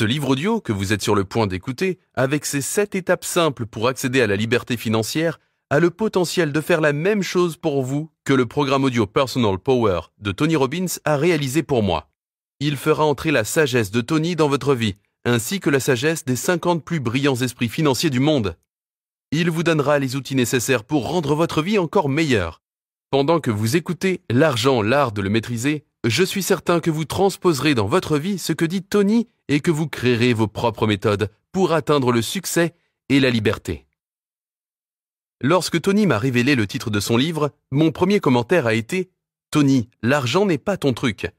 Ce livre audio que vous êtes sur le point d'écouter, avec ses 7 étapes simples pour accéder à la liberté financière, a le potentiel de faire la même chose pour vous que le programme audio Personal Power de Tony Robbins a réalisé pour moi. Il fera entrer la sagesse de Tony dans votre vie, ainsi que la sagesse des 50 plus brillants esprits financiers du monde. Il vous donnera les outils nécessaires pour rendre votre vie encore meilleure. Pendant que vous écoutez L'argent, l'art de le maîtriser, je suis certain que vous transposerez dans votre vie ce que dit Tony et que vous créerez vos propres méthodes pour atteindre le succès et la liberté. Lorsque Tony m'a révélé le titre de son livre, mon premier commentaire a été « Tony, l'argent n'est pas ton truc.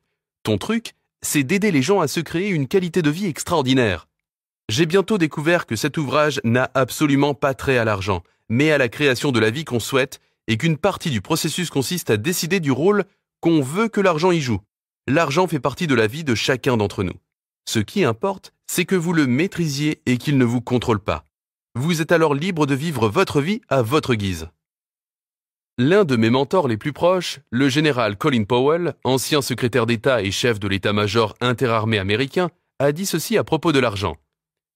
Ton truc, c'est d'aider les gens à se créer une qualité de vie extraordinaire. » J'ai bientôt découvert que cet ouvrage n'a absolument pas trait à l'argent, mais à la création de la vie qu'on souhaite et qu'une partie du processus consiste à décider du rôle qu'on veut que l'argent y joue. L'argent fait partie de la vie de chacun d'entre nous. Ce qui importe, c'est que vous le maîtrisiez et qu'il ne vous contrôle pas. Vous êtes alors libre de vivre votre vie à votre guise. L'un de mes mentors les plus proches, le général Colin Powell, ancien secrétaire d'État et chef de l'état-major interarmé américain, a dit ceci à propos de l'argent.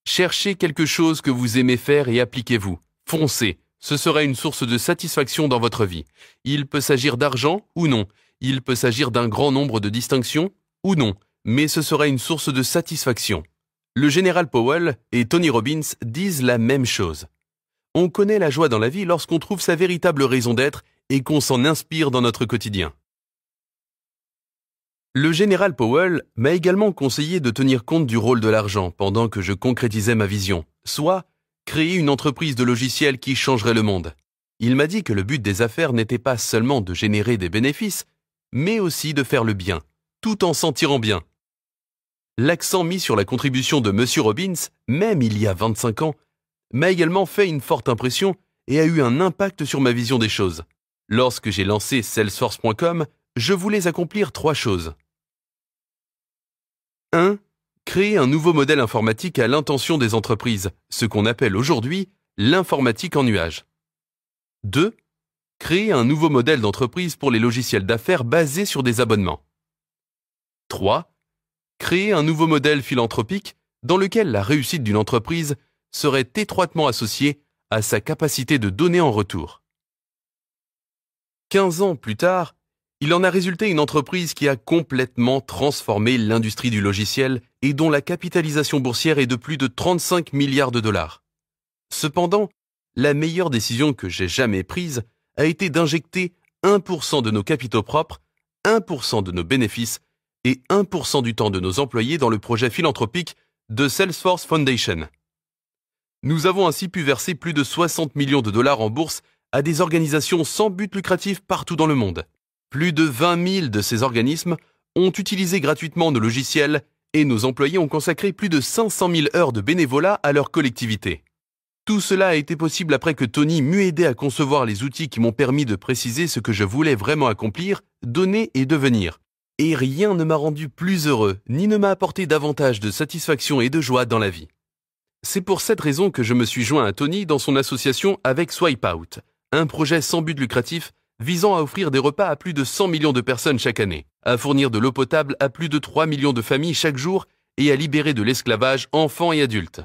Cherchez quelque chose que vous aimez faire et appliquez-vous. Foncez, ce sera une source de satisfaction dans votre vie. Il peut s'agir d'argent ou non. Il peut s'agir d'un grand nombre de distinctions ou non, mais ce sera une source de satisfaction. Le général Powell et Tony Robbins disent la même chose. On connaît la joie dans la vie lorsqu'on trouve sa véritable raison d'être et qu'on s'en inspire dans notre quotidien. Le général Powell m'a également conseillé de tenir compte du rôle de l'argent pendant que je concrétisais ma vision, soit créer une entreprise de logiciels qui changerait le monde. Il m'a dit que le but des affaires n'était pas seulement de générer des bénéfices, mais aussi de faire le bien, tout en s'en tirant bien. L'accent mis sur la contribution de M. Robbins, même il y a 25 ans, m'a également fait une forte impression et a eu un impact sur ma vision des choses. Lorsque j'ai lancé Salesforce.com, je voulais accomplir 3 choses. 1. Créer un nouveau modèle informatique à l'intention des entreprises, ce qu'on appelle aujourd'hui l'informatique en nuage. 2. Créer un nouveau modèle d'entreprise pour les logiciels d'affaires basés sur des abonnements. 3. Créer un nouveau modèle philanthropique dans lequel la réussite d'une entreprise serait étroitement associée à sa capacité de donner en retour. 15 ans plus tard, il en a résulté une entreprise qui a complètement transformé l'industrie du logiciel et dont la capitalisation boursière est de plus de 35 milliards de dollars. Cependant, la meilleure décision que j'ai jamais prise a été d'injecter 1% de nos capitaux propres, 1% de nos bénéfices et 1% du temps de nos employés dans le projet philanthropique de Salesforce Foundation. Nous avons ainsi pu verser plus de 60 millions de dollars en bourse à des organisations sans but lucratif partout dans le monde. Plus de 20 000 de ces organismes ont utilisé gratuitement nos logiciels et nos employés ont consacré plus de 500 000 heures de bénévolat à leur collectivité. Tout cela a été possible après que Tony m'eut aidé à concevoir les outils qui m'ont permis de préciser ce que je voulais vraiment accomplir, donner et devenir. Et rien ne m'a rendu plus heureux, ni ne m'a apporté davantage de satisfaction et de joie dans la vie. C'est pour cette raison que je me suis joint à Tony dans son association avec Swipeout, un projet sans but lucratif visant à offrir des repas à plus de 100 millions de personnes chaque année, à fournir de l'eau potable à plus de 3 millions de familles chaque jour et à libérer de l'esclavage enfants et adultes.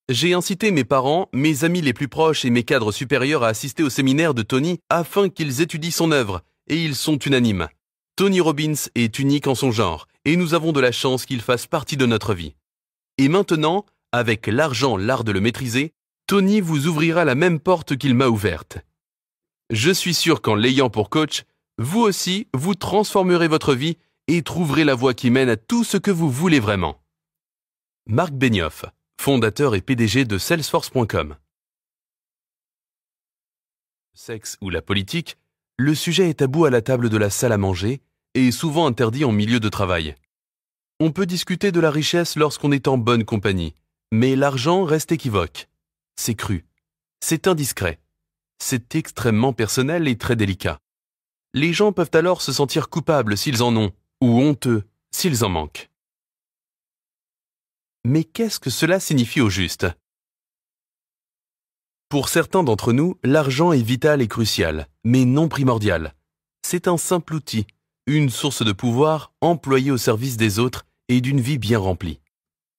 J'ai incité mes parents, mes amis les plus proches et mes cadres supérieurs à assister au séminaire de Tony afin qu'ils étudient son œuvre, et ils sont unanimes. Tony Robbins est unique en son genre, et nous avons de la chance qu'il fasse partie de notre vie. Et maintenant, avec l'argent, l'art de le maîtriser, Tony vous ouvrira la même porte qu'il m'a ouverte. Je suis sûr qu'en l'ayant pour coach, vous aussi, vous transformerez votre vie et trouverez la voie qui mène à tout ce que vous voulez vraiment. Marc Benioff, fondateur et PDG de Salesforce.com. Sexe ou la politique, le sujet est tabou à la table de la salle à manger et souvent interdit en milieu de travail. On peut discuter de la richesse lorsqu'on est en bonne compagnie, mais l'argent reste équivoque. C'est cru, c'est indiscret, c'est extrêmement personnel et très délicat. Les gens peuvent alors se sentir coupables s'ils en ont, ou honteux s'ils en manquent. Mais qu'est-ce que cela signifie au juste? Pour certains d'entre nous, l'argent est vital et crucial, mais non primordial. C'est un simple outil, une source de pouvoir employée au service des autres et d'une vie bien remplie.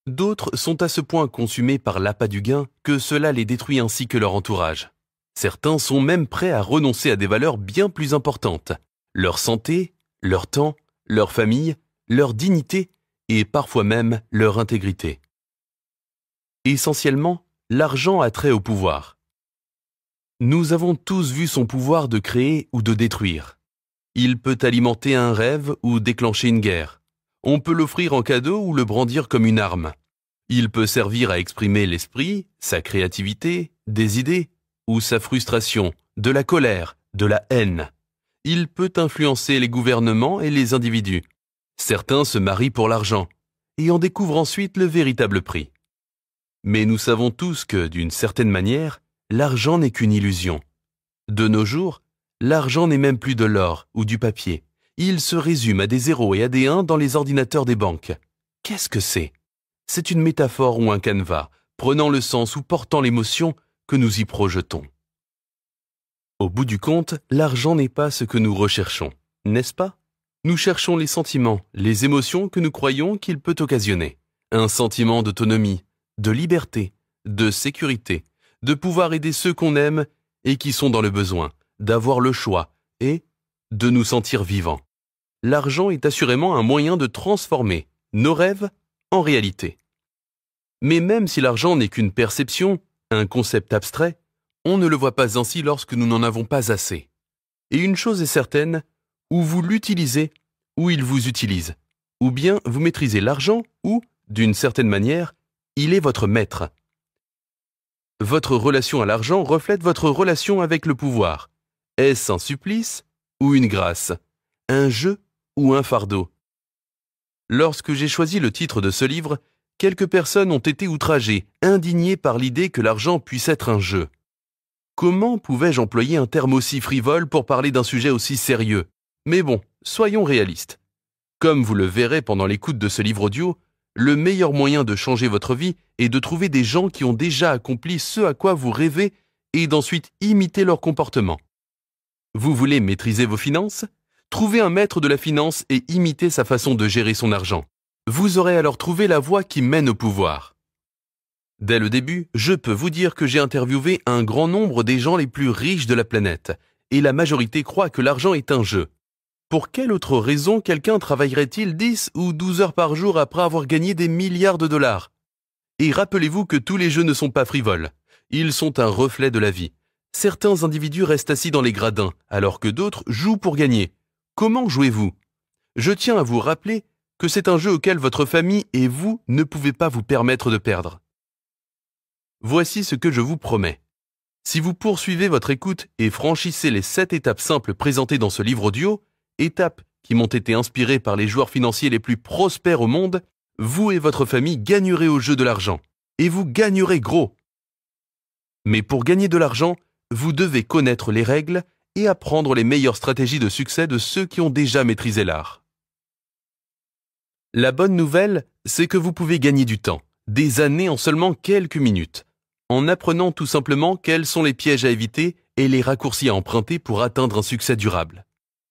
D'autres sont à ce point consumés par l'appât du gain que cela les détruit ainsi que leur entourage. Certains sont même prêts à renoncer à des valeurs bien plus importantes. Leur santé, leur temps, leur famille, leur dignité et parfois même leur intégrité. Essentiellement, l'argent a trait au pouvoir. Nous avons tous vu son pouvoir de créer ou de détruire. Il peut alimenter un rêve ou déclencher une guerre. On peut l'offrir en cadeau ou le brandir comme une arme. Il peut servir à exprimer l'esprit, sa créativité, des idées, ou sa frustration, de la colère, de la haine. Il peut influencer les gouvernements et les individus. Certains se marient pour l'argent, et en découvrent ensuite le véritable prix. Mais nous savons tous que, d'une certaine manière, l'argent n'est qu'une illusion. De nos jours, l'argent n'est même plus de l'or ou du papier. Il se résume à des 0 et à des 1 dans les ordinateurs des banques. Qu'est-ce que c'est? C'est une métaphore ou un canevas, prenant le sens ou portant l'émotion que nous y projetons. Au bout du compte, l'argent n'est pas ce que nous recherchons, n'est-ce pas? Nous cherchons les sentiments, les émotions que nous croyons qu'il peut occasionner. Un sentiment d'autonomie, de liberté, de sécurité, de pouvoir aider ceux qu'on aime et qui sont dans le besoin, d'avoir le choix et de nous sentir vivants. L'argent est assurément un moyen de transformer nos rêves en réalité. Mais même si l'argent n'est qu'une perception, un concept abstrait, on ne le voit pas ainsi lorsque nous n'en avons pas assez. Et une chose est certaine, ou vous l'utilisez, ou il vous utilise. Ou bien vous maîtrisez l'argent, ou, d'une certaine manière, il est votre maître. Votre relation à l'argent reflète votre relation avec le pouvoir. Est-ce un supplice ou une grâce? Un jeu ou un fardeau? Lorsque j'ai choisi le titre de ce livre, quelques personnes ont été outragées, indignées par l'idée que l'argent puisse être un jeu. Comment pouvais-je employer un terme aussi frivole pour parler d'un sujet aussi sérieux? Mais bon, soyons réalistes. Comme vous le verrez pendant l'écoute de ce livre audio, le meilleur moyen de changer votre vie est de trouver des gens qui ont déjà accompli ce à quoi vous rêvez et d'ensuite imiter leur comportement. Vous voulez maîtriser vos finances? Trouvez un maître de la finance et imitez sa façon de gérer son argent. Vous aurez alors trouvé la voie qui mène au pouvoir. Dès le début, je peux vous dire que j'ai interviewé un grand nombre des gens les plus riches de la planète, et la majorité croit que l'argent est un jeu. Pour quelle autre raison quelqu'un travaillerait-il 10 ou 12 heures par jour après avoir gagné des milliards de dollars? Et rappelez-vous que tous les jeux ne sont pas frivoles. Ils sont un reflet de la vie. Certains individus restent assis dans les gradins, alors que d'autres jouent pour gagner. Comment jouez-vous? Je tiens à vous rappeler que c'est un jeu auquel votre famille et vous ne pouvez pas vous permettre de perdre. Voici ce que je vous promets. Si vous poursuivez votre écoute et franchissez les 7 étapes simples présentées dans ce livre audio, étapes qui m'ont été inspirées par les joueurs financiers les plus prospères au monde, vous et votre famille gagnerez au jeu de l'argent. Et vous gagnerez gros. Mais pour gagner de l'argent, vous devez connaître les règles et apprendre les meilleures stratégies de succès de ceux qui ont déjà maîtrisé l'art. La bonne nouvelle, c'est que vous pouvez gagner du temps, des années en seulement quelques minutes, en apprenant tout simplement quels sont les pièges à éviter et les raccourcis à emprunter pour atteindre un succès durable.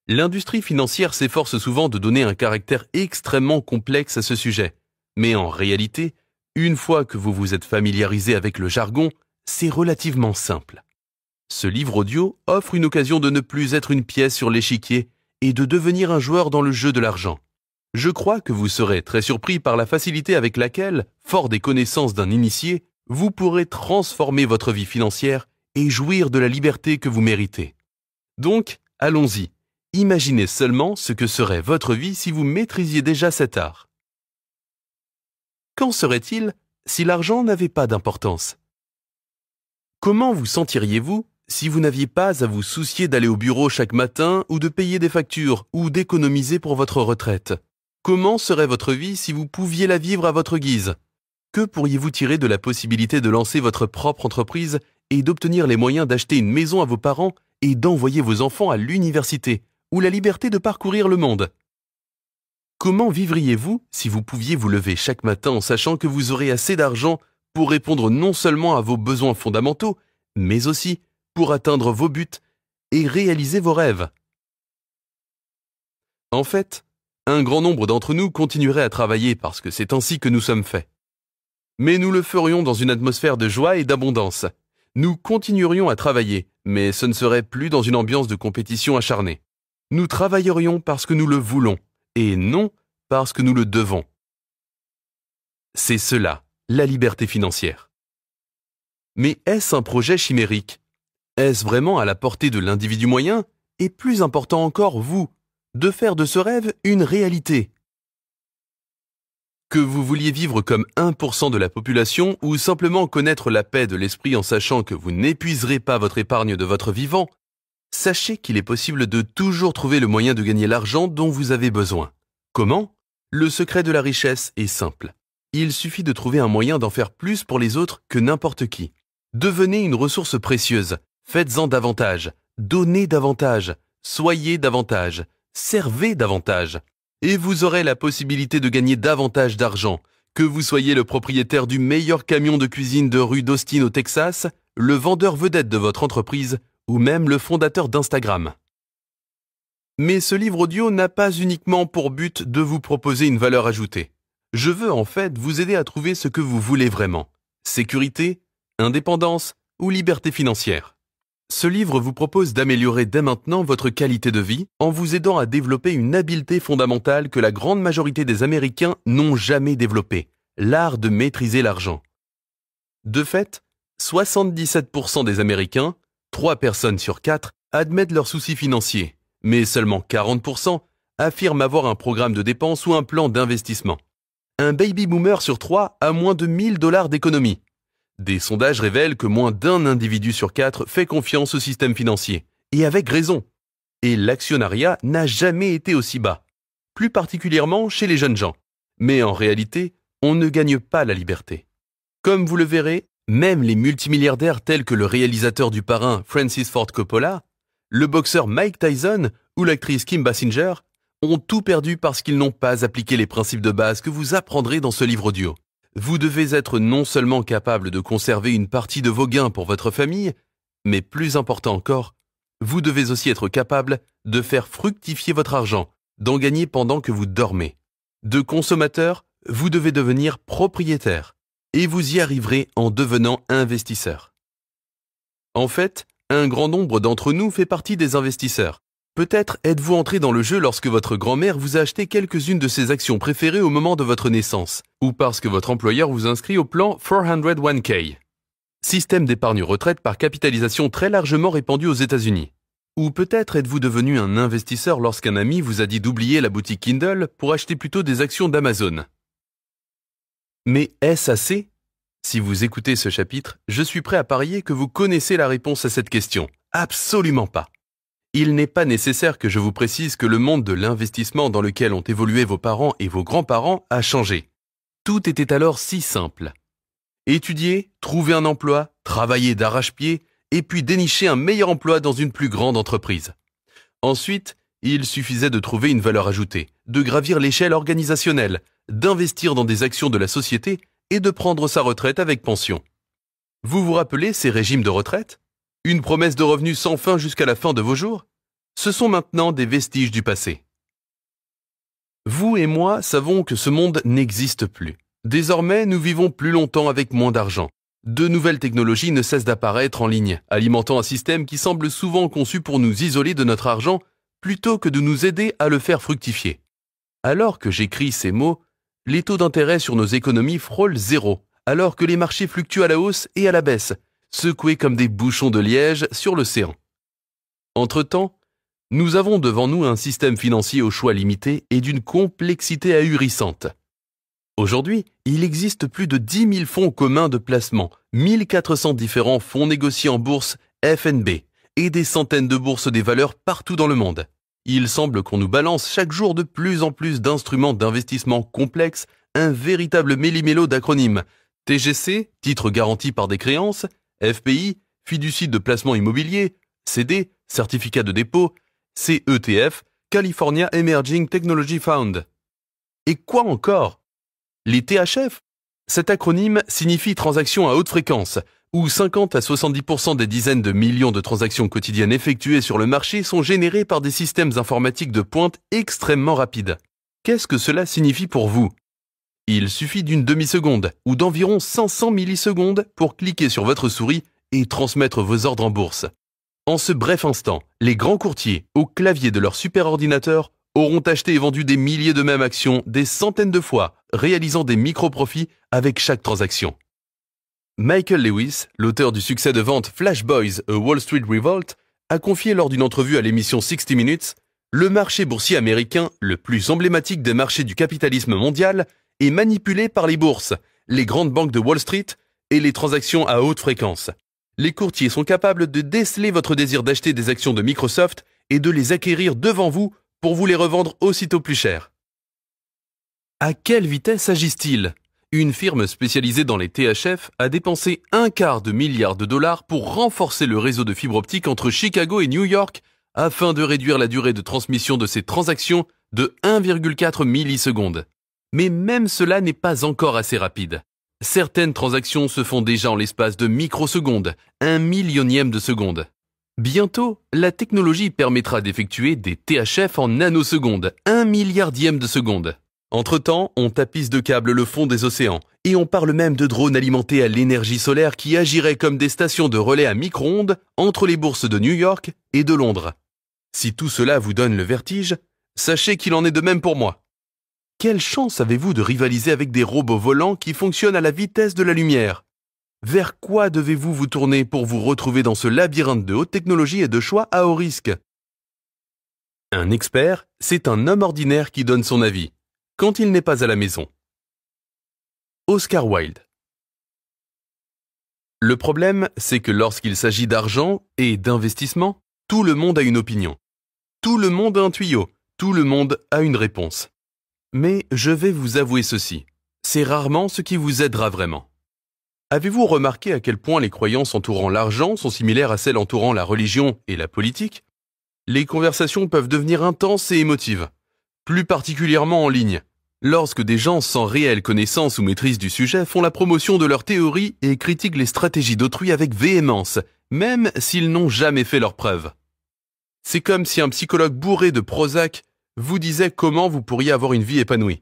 L'industrie financière s'efforce souvent de donner un caractère extrêmement complexe à ce sujet, mais en réalité, une fois que vous vous êtes familiarisé avec le jargon, c'est relativement simple. Ce livre audio offre une occasion de ne plus être une pièce sur l'échiquier et de devenir un joueur dans le jeu de l'argent. Je crois que vous serez très surpris par la facilité avec laquelle, fort des connaissances d'un initié, vous pourrez transformer votre vie financière et jouir de la liberté que vous méritez. Donc, allons-y. Imaginez seulement ce que serait votre vie si vous maîtrisiez déjà cet art. Qu'en serait-il si l'argent n'avait pas d'importance? Comment vous sentiriez-vous si vous n'aviez pas à vous soucier d'aller au bureau chaque matin ou de payer des factures ou d'économiser pour votre retraite? Comment serait votre vie si vous pouviez la vivre à votre guise? Que pourriez-vous tirer de la possibilité de lancer votre propre entreprise et d'obtenir les moyens d'acheter une maison à vos parents et d'envoyer vos enfants à l'université ou la liberté de parcourir le monde? Comment vivriez-vous si vous pouviez vous lever chaque matin en sachant que vous aurez assez d'argent pour répondre non seulement à vos besoins fondamentaux, mais aussi pour atteindre vos buts et réaliser vos rêves? En fait, un grand nombre d'entre nous continuerait à travailler parce que c'est ainsi que nous sommes faits. Mais nous le ferions dans une atmosphère de joie et d'abondance. Nous continuerions à travailler, mais ce ne serait plus dans une ambiance de compétition acharnée. Nous travaillerions parce que nous le voulons, et non parce que nous le devons. C'est cela, la liberté financière. Mais est-ce un projet chimérique? Est-ce vraiment à la portée de l'individu moyen? Et plus important encore, vous, de faire de ce rêve une réalité? Que vous vouliez vivre comme 1% de la population ou simplement connaître la paix de l'esprit en sachant que vous n'épuiserez pas votre épargne de votre vivant, sachez qu'il est possible de toujours trouver le moyen de gagner l'argent dont vous avez besoin. Comment? Le secret de la richesse est simple. Il suffit de trouver un moyen d'en faire plus pour les autres que n'importe qui. Devenez une ressource précieuse, faites-en davantage, donnez davantage, soyez davantage, servez davantage. Et vous aurez la possibilité de gagner davantage d'argent, que vous soyez le propriétaire du meilleur camion de cuisine de rue d'Austin au Texas, le vendeur vedette de votre entreprise ou même le fondateur d'Instagram. Mais ce livre audio n'a pas uniquement pour but de vous proposer une valeur ajoutée. Je veux en fait vous aider à trouver ce que vous voulez vraiment. Sécurité, indépendance ou liberté financière. Ce livre vous propose d'améliorer dès maintenant votre qualité de vie en vous aidant à développer une habileté fondamentale que la grande majorité des Américains n'ont jamais développée, l'art de maîtriser l'argent. De fait, 77% des Américains, 3 personnes sur 4, admettent leurs soucis financiers, mais seulement 40% affirment avoir un programme de dépenses ou un plan d'investissement. Un baby boomer sur 3 a moins de $1000 d'économie. Des sondages révèlent que moins d'un individu sur 4 fait confiance au système financier, et avec raison. Et l'actionnariat n'a jamais été aussi bas, plus particulièrement chez les jeunes gens. Mais en réalité, on ne gagne pas la liberté. Comme vous le verrez, même les multimilliardaires tels que le réalisateur du Parrain Francis Ford Coppola, le boxeur Mike Tyson ou l'actrice Kim Basinger ont tout perdu parce qu'ils n'ont pas appliqué les principes de base que vous apprendrez dans ce livre audio. Vous devez être non seulement capable de conserver une partie de vos gains pour votre famille, mais plus important encore, vous devez aussi être capable de faire fructifier votre argent, d'en gagner pendant que vous dormez. De consommateur, vous devez devenir propriétaire, et vous y arriverez en devenant investisseur. En fait, un grand nombre d'entre nous fait partie des investisseurs. Peut-être êtes-vous entré dans le jeu lorsque votre grand-mère vous a acheté quelques-unes de ses actions préférées au moment de votre naissance, ou parce que votre employeur vous inscrit au plan 401k, système d'épargne retraite par capitalisation très largement répandu aux États-Unis. Ou peut-être êtes-vous devenu un investisseur lorsqu'un ami vous a dit d'oublier la boutique Kindle pour acheter plutôt des actions d'Amazon. Mais est-ce assez? Si vous écoutez ce chapitre, je suis prêt à parier que vous connaissez la réponse à cette question. Absolument pas. Il n'est pas nécessaire que je vous précise que le monde de l'investissement dans lequel ont évolué vos parents et vos grands-parents a changé. Tout était alors si simple. Étudier, trouver un emploi, travailler d'arrache-pied, et puis dénicher un meilleur emploi dans une plus grande entreprise. Ensuite, il suffisait de trouver une valeur ajoutée, de gravir l'échelle organisationnelle, d'investir dans des actions de la société et de prendre sa retraite avec pension. Vous vous rappelez ces régimes de retraite? Une promesse de revenus sans fin jusqu'à la fin de vos jours? Ce sont maintenant des vestiges du passé. Vous et moi savons que ce monde n'existe plus. Désormais, nous vivons plus longtemps avec moins d'argent. De nouvelles technologies ne cessent d'apparaître en ligne, alimentant un système qui semble souvent conçu pour nous isoler de notre argent plutôt que de nous aider à le faire fructifier. Alors que j'écris ces mots, les taux d'intérêt sur nos économies frôlent zéro, alors que les marchés fluctuent à la hausse et à la baisse, secoués comme des bouchons de liège sur l'océan. Entre-temps, nous avons devant nous un système financier aux choix limités et d'une complexité ahurissante. Aujourd'hui, il existe plus de 10 000 fonds communs de placement, 1400 différents fonds négociés en bourse FNB et des centaines de bourses des valeurs partout dans le monde. Il semble qu'on nous balance chaque jour de plus en plus d'instruments d'investissement complexes, un véritable méli-mélo d'acronymes. TGC, titre garanti par des créances, FPI, fiducie de placement immobilier, CD, certificat de dépôt, CETF, California Emerging Technology Fund. Et quoi encore? Les THF? Cet acronyme signifie transactions à haute fréquence, où 50 à 70% des dizaines de millions de transactions quotidiennes effectuées sur le marché sont générées par des systèmes informatiques de pointe extrêmement rapides. Qu'est-ce que cela signifie pour vous? Il suffit d'une demi-seconde ou d'environ 500 millisecondes pour cliquer sur votre souris et transmettre vos ordres en bourse. En ce bref instant, les grands courtiers, au clavier de leur superordinateur, auront acheté et vendu des milliers de mêmes actions des centaines de fois, réalisant des micro-profits avec chaque transaction. Michael Lewis, l'auteur du succès de vente Flash Boys, A Wall Street Revolt, a confié lors d'une entrevue à l'émission 60 Minutes, le marché boursier américain, le plus emblématique des marchés du capitalisme mondial, est manipulé par les bourses, les grandes banques de Wall Street et les transactions à haute fréquence. Les courtiers sont capables de déceler votre désir d'acheter des actions de Microsoft et de les acquérir devant vous pour vous les revendre aussitôt plus cher. À quelle vitesse agissent-ils ? Une firme spécialisée dans les THF a dépensé $250 million pour renforcer le réseau de fibre optique entre Chicago et New York afin de réduire la durée de transmission de ces transactions de 1,4 millisecondes. Mais même cela n'est pas encore assez rapide. Certaines transactions se font déjà en l'espace de microsecondes, 1/1000e de seconde. Bientôt, la technologie permettra d'effectuer des THF en nanosecondes, 1/1000e de seconde. Entre-temps, on tapisse de câbles le fond des océans, et on parle même de drones alimentés à l'énergie solaire qui agiraient comme des stations de relais à micro-ondes entre les bourses de New York et de Londres. Si tout cela vous donne le vertige, sachez qu'il en est de même pour moi. Quelle chance avez-vous de rivaliser avec des robots volants qui fonctionnent à la vitesse de la lumière ? Vers quoi devez-vous vous tourner pour vous retrouver dans ce labyrinthe de haute technologie et de choix à haut risque ? Un expert, c'est un homme ordinaire qui donne son avis, quand il n'est pas à la maison. Oscar Wilde. Le problème, c'est que lorsqu'il s'agit d'argent et d'investissement, tout le monde a une opinion. Tout le monde a un tuyau, tout le monde a une réponse. Mais je vais vous avouer ceci, c'est rarement ce qui vous aidera vraiment. Avez-vous remarqué à quel point les croyances entourant l'argent sont similaires à celles entourant la religion et la politique ? Les conversations peuvent devenir intenses et émotives, plus particulièrement en ligne, lorsque des gens sans réelle connaissance ou maîtrise du sujet font la promotion de leurs théories et critiquent les stratégies d'autrui avec véhémence, même s'ils n'ont jamais fait leurs preuves. C'est comme si un psychologue bourré de Prozac vous disait comment vous pourriez avoir une vie épanouie.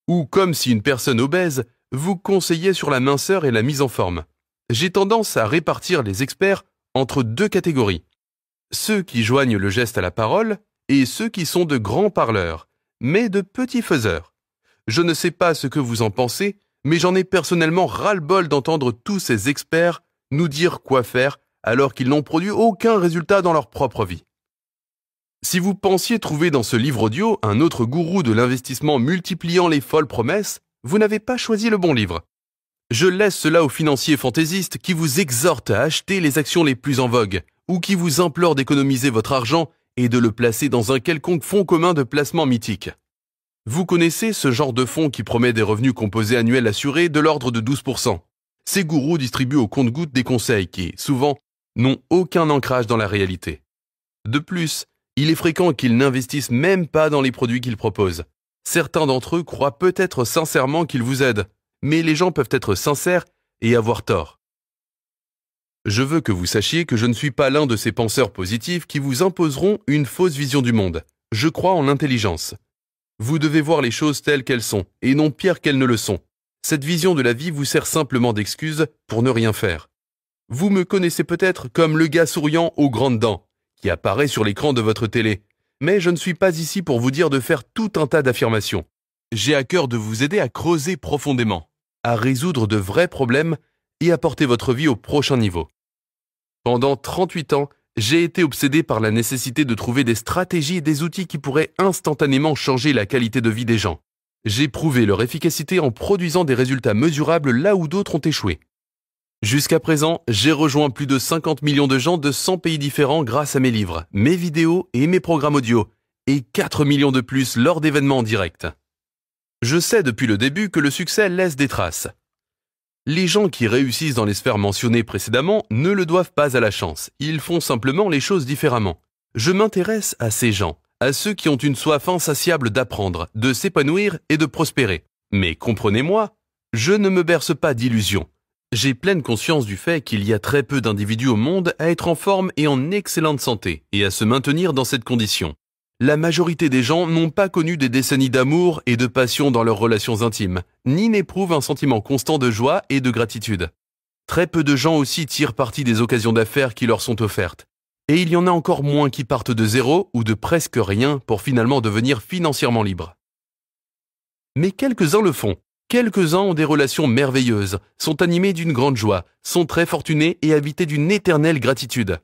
Ou comme si une personne obèse vous conseillait sur la minceur et la mise en forme. J'ai tendance à répartir les experts entre deux catégories. Ceux qui joignent le geste à la parole et ceux qui sont de grands parleurs, mais de petits faiseurs. Je ne sais pas ce que vous en pensez, mais j'en ai personnellement ras-le-bol d'entendre tous ces experts nous dire quoi faire alors qu'ils n'ont produit aucun résultat dans leur propre vie. Si vous pensiez trouver dans ce livre audio un autre gourou de l'investissement multipliant les folles promesses, vous n'avez pas choisi le bon livre. Je laisse cela aux financiers fantaisistes qui vous exhortent à acheter les actions les plus en vogue ou qui vous implorent d'économiser votre argent et de le placer dans un quelconque fonds commun de placement mythique. Vous connaissez ce genre de fonds qui promet des revenus composés annuels assurés de l'ordre de 12%. Ces gourous distribuent au compte-gouttes des conseils qui, souvent, n'ont aucun ancrage dans la réalité. De plus, il est fréquent qu'ils n'investissent même pas dans les produits qu'ils proposent. Certains d'entre eux croient peut-être sincèrement qu'ils vous aident, mais les gens peuvent être sincères et avoir tort. Je veux que vous sachiez que je ne suis pas l'un de ces penseurs positifs qui vous imposeront une fausse vision du monde. Je crois en l'intelligence. Vous devez voir les choses telles qu'elles sont, et non pires qu'elles ne le sont. Cette vision de la vie vous sert simplement d'excuse pour ne rien faire. Vous me connaissez peut-être comme le gars souriant aux grandes dents, qui apparaît sur l'écran de votre télé. Mais je ne suis pas ici pour vous dire de faire tout un tas d'affirmations. J'ai à cœur de vous aider à creuser profondément, à résoudre de vrais problèmes et à porter votre vie au prochain niveau. Pendant 38 ans, j'ai été obsédé par la nécessité de trouver des stratégies et des outils qui pourraient instantanément changer la qualité de vie des gens. J'ai prouvé leur efficacité en produisant des résultats mesurables là où d'autres ont échoué. Jusqu'à présent, j'ai rejoint plus de 50 millions de gens de 100 pays différents grâce à mes livres, mes vidéos et mes programmes audio, et 4 millions de plus lors d'événements en direct. Je sais depuis le début que le succès laisse des traces. Les gens qui réussissent dans les sphères mentionnées précédemment ne le doivent pas à la chance, ils font simplement les choses différemment. Je m'intéresse à ces gens, à ceux qui ont une soif insatiable d'apprendre, de s'épanouir et de prospérer. Mais comprenez-moi, je ne me berce pas d'illusions. J'ai pleine conscience du fait qu'il y a très peu d'individus au monde à être en forme et en excellente santé et à se maintenir dans cette condition. La majorité des gens n'ont pas connu des décennies d'amour et de passion dans leurs relations intimes, ni n'éprouvent un sentiment constant de joie et de gratitude. Très peu de gens aussi tirent parti des occasions d'affaires qui leur sont offertes. Et il y en a encore moins qui partent de zéro ou de presque rien pour finalement devenir financièrement libres. Mais quelques-uns le font. Quelques-uns ont des relations merveilleuses, sont animés d'une grande joie, sont très fortunés et habités d'une éternelle gratitude.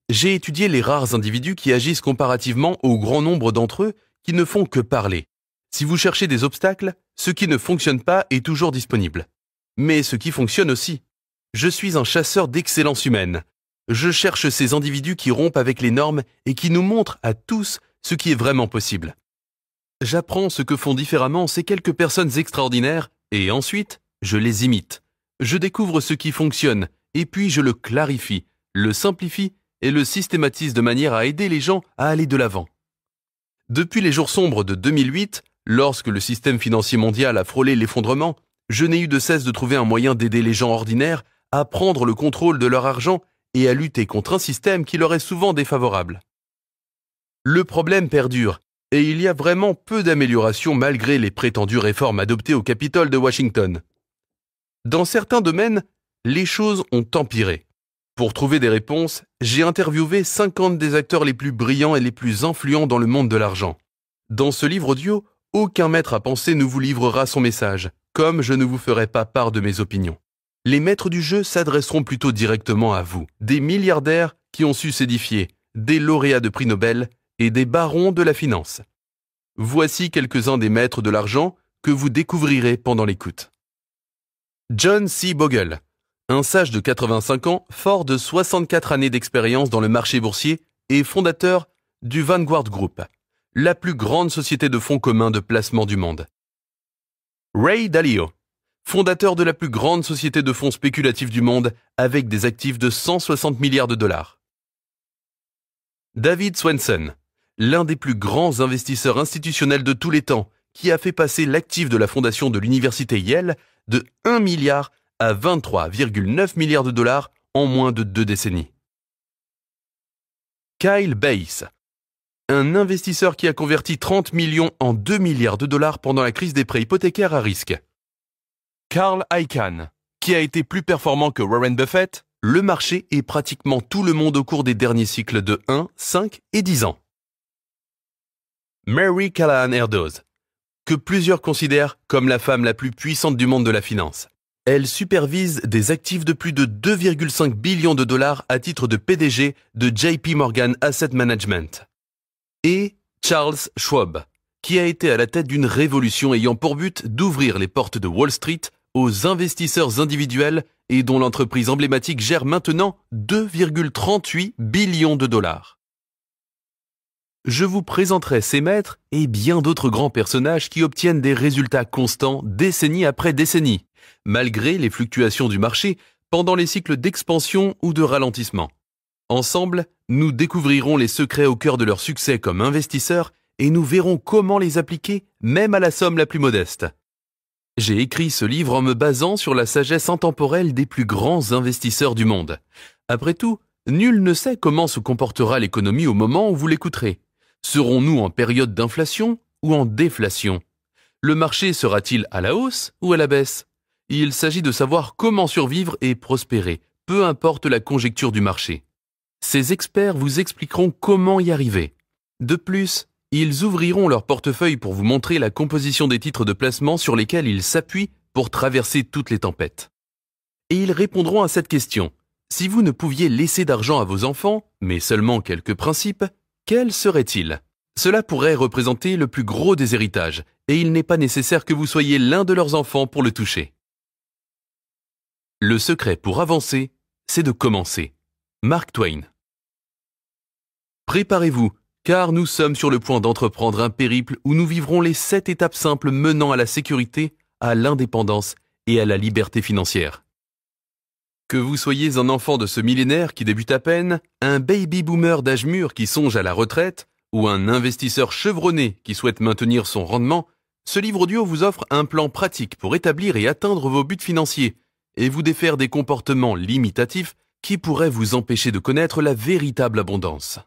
J'ai étudié les rares individus qui agissent comparativement au grand nombre d'entre eux qui ne font que parler. Si vous cherchez des obstacles, ce qui ne fonctionne pas est toujours disponible. Mais ce qui fonctionne aussi. Je suis un chasseur d'excellence humaine. Je cherche ces individus qui rompent avec les normes et qui nous montrent à tous ce qui est vraiment possible. J'apprends ce que font différemment ces quelques personnes extraordinaires et ensuite, je les imite. Je découvre ce qui fonctionne et puis je le clarifie, le simplifie et le systématise de manière à aider les gens à aller de l'avant. Depuis les jours sombres de 2008, lorsque le système financier mondial a frôlé l'effondrement, je n'ai eu de cesse de trouver un moyen d'aider les gens ordinaires à prendre le contrôle de leur argent et à lutter contre un système qui leur est souvent défavorable. Le problème perdure. Et il y a vraiment peu d'améliorations malgré les prétendues réformes adoptées au Capitole de Washington. Dans certains domaines, les choses ont empiré. Pour trouver des réponses, j'ai interviewé 50 des acteurs les plus brillants et les plus influents dans le monde de l'argent. Dans ce livre audio, aucun maître à penser ne vous livrera son message, comme je ne vous ferai pas part de mes opinions. Les maîtres du jeu s'adresseront plutôt directement à vous, des milliardaires qui ont su s'édifier, des lauréats de prix Nobel, et des barons de la finance. Voici quelques-uns des maîtres de l'argent que vous découvrirez pendant l'écoute. John C. Bogle, un sage de 85 ans, fort de 64 années d'expérience dans le marché boursier et fondateur du Vanguard Group, la plus grande société de fonds communs de placement du monde. Ray Dalio, fondateur de la plus grande société de fonds spéculatifs du monde avec des actifs de 160 milliards de dollars. David Swensen, l'un des plus grands investisseurs institutionnels de tous les temps, qui a fait passer l'actif de la fondation de l'université Yale de 1 milliard à 23,9 milliards de dollars en moins de 2 décennies. Kyle Bass, un investisseur qui a converti 30 millions en 2 milliards de dollars pendant la crise des prêts hypothécaires à risque. Carl Icahn, qui a été plus performant que Warren Buffett, le marché et pratiquement tout le monde au cours des derniers cycles de 1, 5 et 10 ans. Mary Callahan Erdoes, que plusieurs considèrent comme la femme la plus puissante du monde de la finance. Elle supervise des actifs de plus de 2,5 billions de dollars à titre de PDG de JP Morgan Asset Management. Et Charles Schwab, qui a été à la tête d'une révolution ayant pour but d'ouvrir les portes de Wall Street aux investisseurs individuels et dont l'entreprise emblématique gère maintenant 2,38 billions de dollars. Je vous présenterai ces maîtres et bien d'autres grands personnages qui obtiennent des résultats constants décennie après décennie, malgré les fluctuations du marché pendant les cycles d'expansion ou de ralentissement. Ensemble, nous découvrirons les secrets au cœur de leur succès comme investisseurs et nous verrons comment les appliquer même à la somme la plus modeste. J'ai écrit ce livre en me basant sur la sagesse intemporelle des plus grands investisseurs du monde. Après tout, nul ne sait comment se comportera l'économie au moment où vous l'écouterez. Serons-nous en période d'inflation ou en déflation? Le marché sera-t-il à la hausse ou à la baisse? Il s'agit de savoir comment survivre et prospérer, peu importe la conjecture du marché. Ces experts vous expliqueront comment y arriver. De plus, ils ouvriront leur portefeuille pour vous montrer la composition des titres de placement sur lesquels ils s'appuient pour traverser toutes les tempêtes. Et ils répondront à cette question. Si vous ne pouviez laisser d'argent à vos enfants, mais seulement quelques principes, quels seraient-ils? Cela pourrait représenter le plus gros des héritages, et il n'est pas nécessaire que vous soyez l'un de leurs enfants pour le toucher. Le secret pour avancer, c'est de commencer. Mark Twain. Préparez-vous, car nous sommes sur le point d'entreprendre un périple où nous vivrons les 7 étapes simples menant à la sécurité, à l'indépendance et à la liberté financière. Que vous soyez un enfant de ce millénaire qui débute à peine, un baby-boomer d'âge mûr qui songe à la retraite, ou un investisseur chevronné qui souhaite maintenir son rendement, ce livre audio vous offre un plan pratique pour établir et atteindre vos buts financiers et vous défaire des comportements limitatifs qui pourraient vous empêcher de connaître la véritable abondance.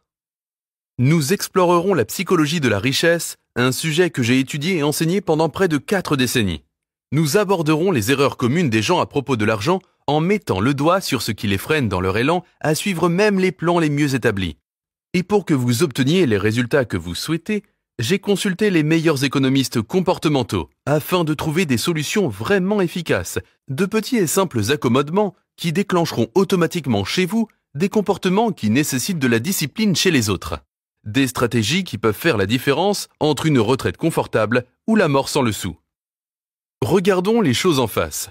Nous explorerons la psychologie de la richesse, un sujet que j'ai étudié et enseigné pendant près de 4 décennies. Nous aborderons les erreurs communes des gens à propos de l'argent en mettant le doigt sur ce qui les freine dans leur élan à suivre même les plans les mieux établis. Et pour que vous obteniez les résultats que vous souhaitez, j'ai consulté les meilleurs économistes comportementaux afin de trouver des solutions vraiment efficaces, de petits et simples accommodements qui déclencheront automatiquement chez vous des comportements qui nécessitent de la discipline chez les autres. Des stratégies qui peuvent faire la différence entre une retraite confortable ou la mort sans le sou. Regardons les choses en face.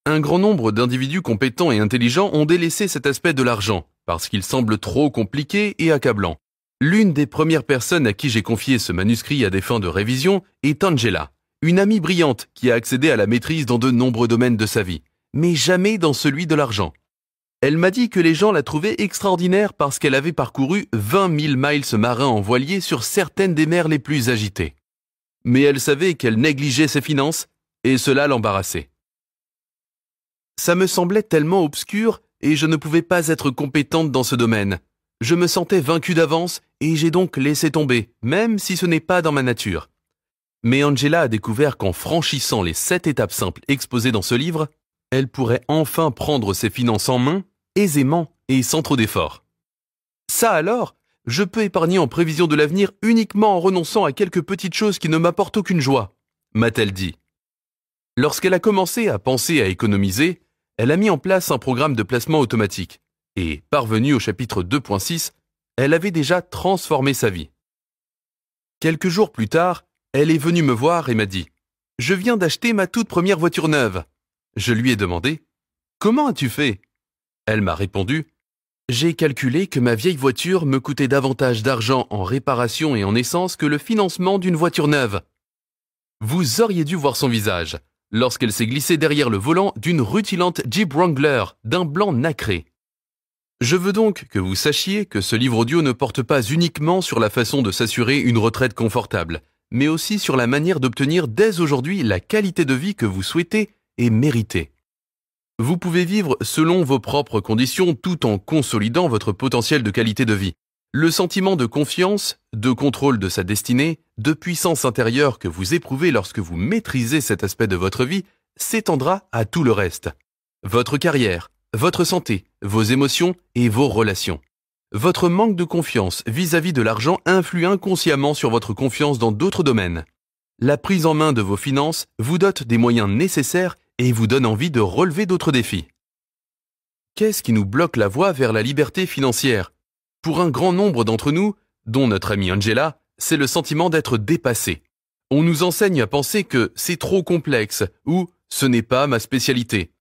Un grand nombre d'individus compétents et intelligents ont délaissé cet aspect de l'argent parce qu'il semble trop compliqué et accablant. L'une des premières personnes à qui j'ai confié ce manuscrit à des fins de révision est Angela, une amie brillante qui a accédé à la maîtrise dans de nombreux domaines de sa vie, mais jamais dans celui de l'argent. Elle m'a dit que les gens la trouvaient extraordinaire parce qu'elle avait parcouru 20 000 miles marins en voilier sur certaines des mers les plus agitées. Mais elle savait qu'elle négligeait ses finances et cela l'embarrassait. Ça me semblait tellement obscur et je ne pouvais pas être compétente dans ce domaine. Je me sentais vaincue d'avance et j'ai donc laissé tomber, même si ce n'est pas dans ma nature. Mais Angela a découvert qu'en franchissant les 7 étapes simples exposées dans ce livre, elle pourrait enfin prendre ses finances en main, aisément et sans trop d'efforts. Ça alors, je peux épargner en prévision de l'avenir uniquement en renonçant à quelques petites choses qui ne m'apportent aucune joie, m'a-t-elle dit. Lorsqu'elle a commencé à penser à économiser, elle a mis en place un programme de placement automatique. Et, parvenue au chapitre 2.6, elle avait déjà transformé sa vie. Quelques jours plus tard, elle est venue me voir et m'a dit « Je viens d'acheter ma toute première voiture neuve. » Je lui ai demandé « Comment as-tu fait ?» Elle m'a répondu « J'ai calculé que ma vieille voiture me coûtait davantage d'argent en réparation et en essence que le financement d'une voiture neuve. » Vous auriez dû voir son visage lorsqu'elle s'est glissée derrière le volant d'une rutilante Jeep Wrangler d'un blanc nacré. Je veux donc que vous sachiez que ce livre audio ne porte pas uniquement sur la façon de s'assurer une retraite confortable, mais aussi sur la manière d'obtenir dès aujourd'hui la qualité de vie que vous souhaitez et méritez. Vous pouvez vivre selon vos propres conditions tout en consolidant votre potentiel de qualité de vie. Le sentiment de confiance, de contrôle de sa destinée, de puissance intérieure que vous éprouvez lorsque vous maîtrisez cet aspect de votre vie s'étendra à tout le reste. Votre carrière, votre santé, vos émotions et vos relations. Votre manque de confiance vis-à-vis de l'argent influe inconsciemment sur votre confiance dans d'autres domaines. La prise en main de vos finances vous dote des moyens nécessaires et vous donne envie de relever d'autres défis. Qu'est-ce qui nous bloque la voie vers la liberté financière? Pour un grand nombre d'entre nous, dont notre amie Angela, c'est le sentiment d'être dépassé. On nous enseigne à penser que c'est trop complexe ou ce n'est pas ma spécialité.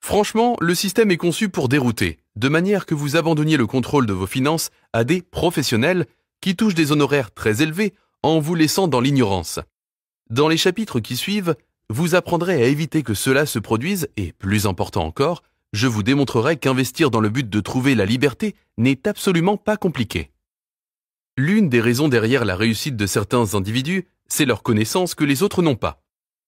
Franchement, le système est conçu pour dérouter, de manière que vous abandonniez le contrôle de vos finances à des professionnels qui touchent des honoraires très élevés en vous laissant dans l'ignorance. Dans les chapitres qui suivent, vous apprendrez à éviter que cela se produise et, plus important encore, je vous démontrerai qu'investir dans le but de trouver la liberté n'est absolument pas compliqué. L'une des raisons derrière la réussite de certains individus, c'est leur connaissance que les autres n'ont pas.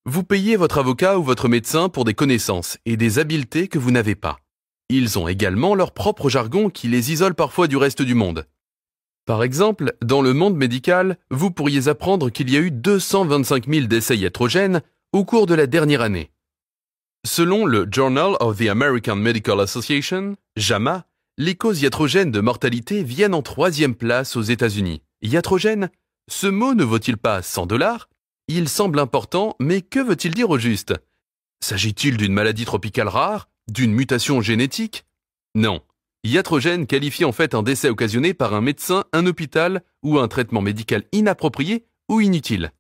Vous payez votre avocat ou votre médecin pour des connaissances et des habiletés que vous n'avez pas. Ils ont également leur propre jargon qui les isole parfois du reste du monde. Par exemple, dans le monde médical, vous pourriez apprendre qu'il y a eu 225 000 décès iatrogènes au cours de la dernière année. Selon le Journal of the American Medical Association, JAMA, les causes iatrogènes de mortalité viennent en 3e place aux États-Unis. Iatrogène, ce mot ne vaut-il pas 100 $? Il semble important, mais que veut-il dire au juste? S'agit-il d'une maladie tropicale rare? D'une mutation génétique? Non. Iatrogène qualifie en fait un décès occasionné par un médecin, un hôpital ou un traitement médical inapproprié ou inutile.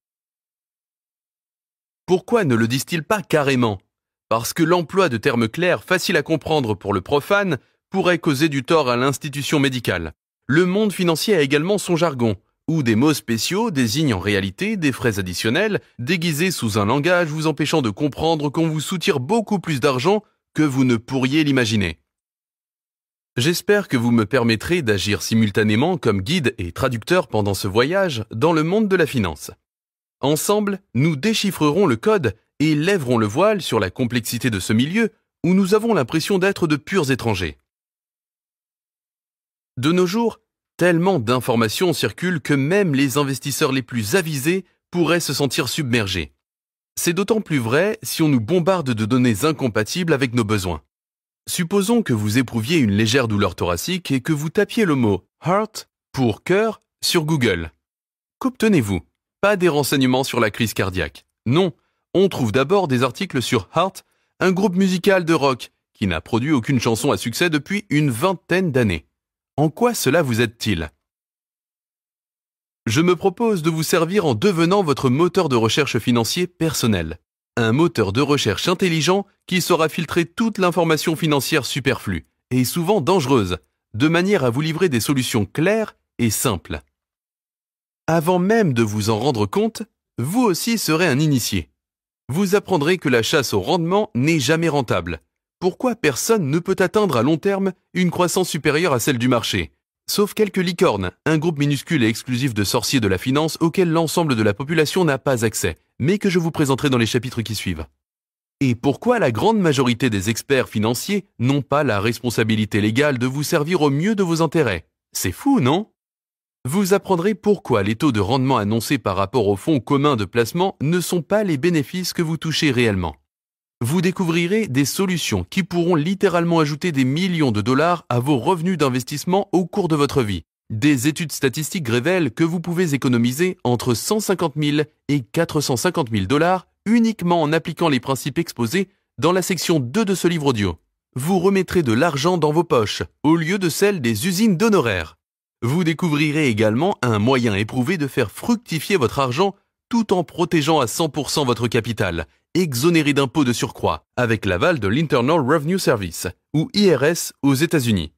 Pourquoi ne le disent-ils pas carrément? Parce que l'emploi de termes clairs, faciles à comprendre pour le profane, pourrait causer du tort à l'institution médicale. Le monde financier a également son jargon, où des mots spéciaux désignent en réalité des frais additionnels, déguisés sous un langage vous empêchant de comprendre qu'on vous soutire beaucoup plus d'argent que vous ne pourriez l'imaginer. J'espère que vous me permettrez d'agir simultanément comme guide et traducteur pendant ce voyage dans le monde de la finance. Ensemble, nous déchiffrerons le code et lèverons le voile sur la complexité de ce milieu où nous avons l'impression d'être de purs étrangers. De nos jours, Tellement d'informations circulent que même les investisseurs les plus avisés pourraient se sentir submergés. C'est d'autant plus vrai si on nous bombarde de données incompatibles avec nos besoins. Supposons que vous éprouviez une légère douleur thoracique et que vous tapiez le mot « heart » pour « cœur » sur Google. Qu'obtenez-vous? Pas des renseignements sur la crise cardiaque. Non, on trouve d'abord des articles sur Heart, un groupe musical de rock qui n'a produit aucune chanson à succès depuis une vingtaine d'années. En quoi cela vous aide-t-il? Je me propose de vous servir en devenant votre moteur de recherche financier personnel. Un moteur de recherche intelligent qui saura filtrer toute l'information financière superflue et souvent dangereuse, de manière à vous livrer des solutions claires et simples. Avant même de vous en rendre compte, vous aussi serez un initié. Vous apprendrez que la chasse au rendement n'est jamais rentable. Pourquoi personne ne peut atteindre à long terme une croissance supérieure à celle du marché? Sauf quelques licornes, un groupe minuscule et exclusif de sorciers de la finance auquel l'ensemble de la population n'a pas accès, mais que je vous présenterai dans les chapitres qui suivent. Et pourquoi la grande majorité des experts financiers n'ont pas la responsabilité légale de vous servir au mieux de vos intérêts? C'est fou, non? Vous apprendrez pourquoi les taux de rendement annoncés par rapport aux fonds communs de placement ne sont pas les bénéfices que vous touchez réellement. Vous découvrirez des solutions qui pourront littéralement ajouter des millions de dollars à vos revenus d'investissement au cours de votre vie. Des études statistiques révèlent que vous pouvez économiser entre 150 000 et 450 000 dollars uniquement en appliquant les principes exposés dans la section 2 de ce livre audio. Vous remettrez de l'argent dans vos poches au lieu de celle des usines d'honoraires. Vous découvrirez également un moyen éprouvé de faire fructifier votre argent tout en protégeant à 100% votre capital, exonéré d'impôts de surcroît, avec l'aval de l'Internal Revenue Service, ou IRS aux États-Unis.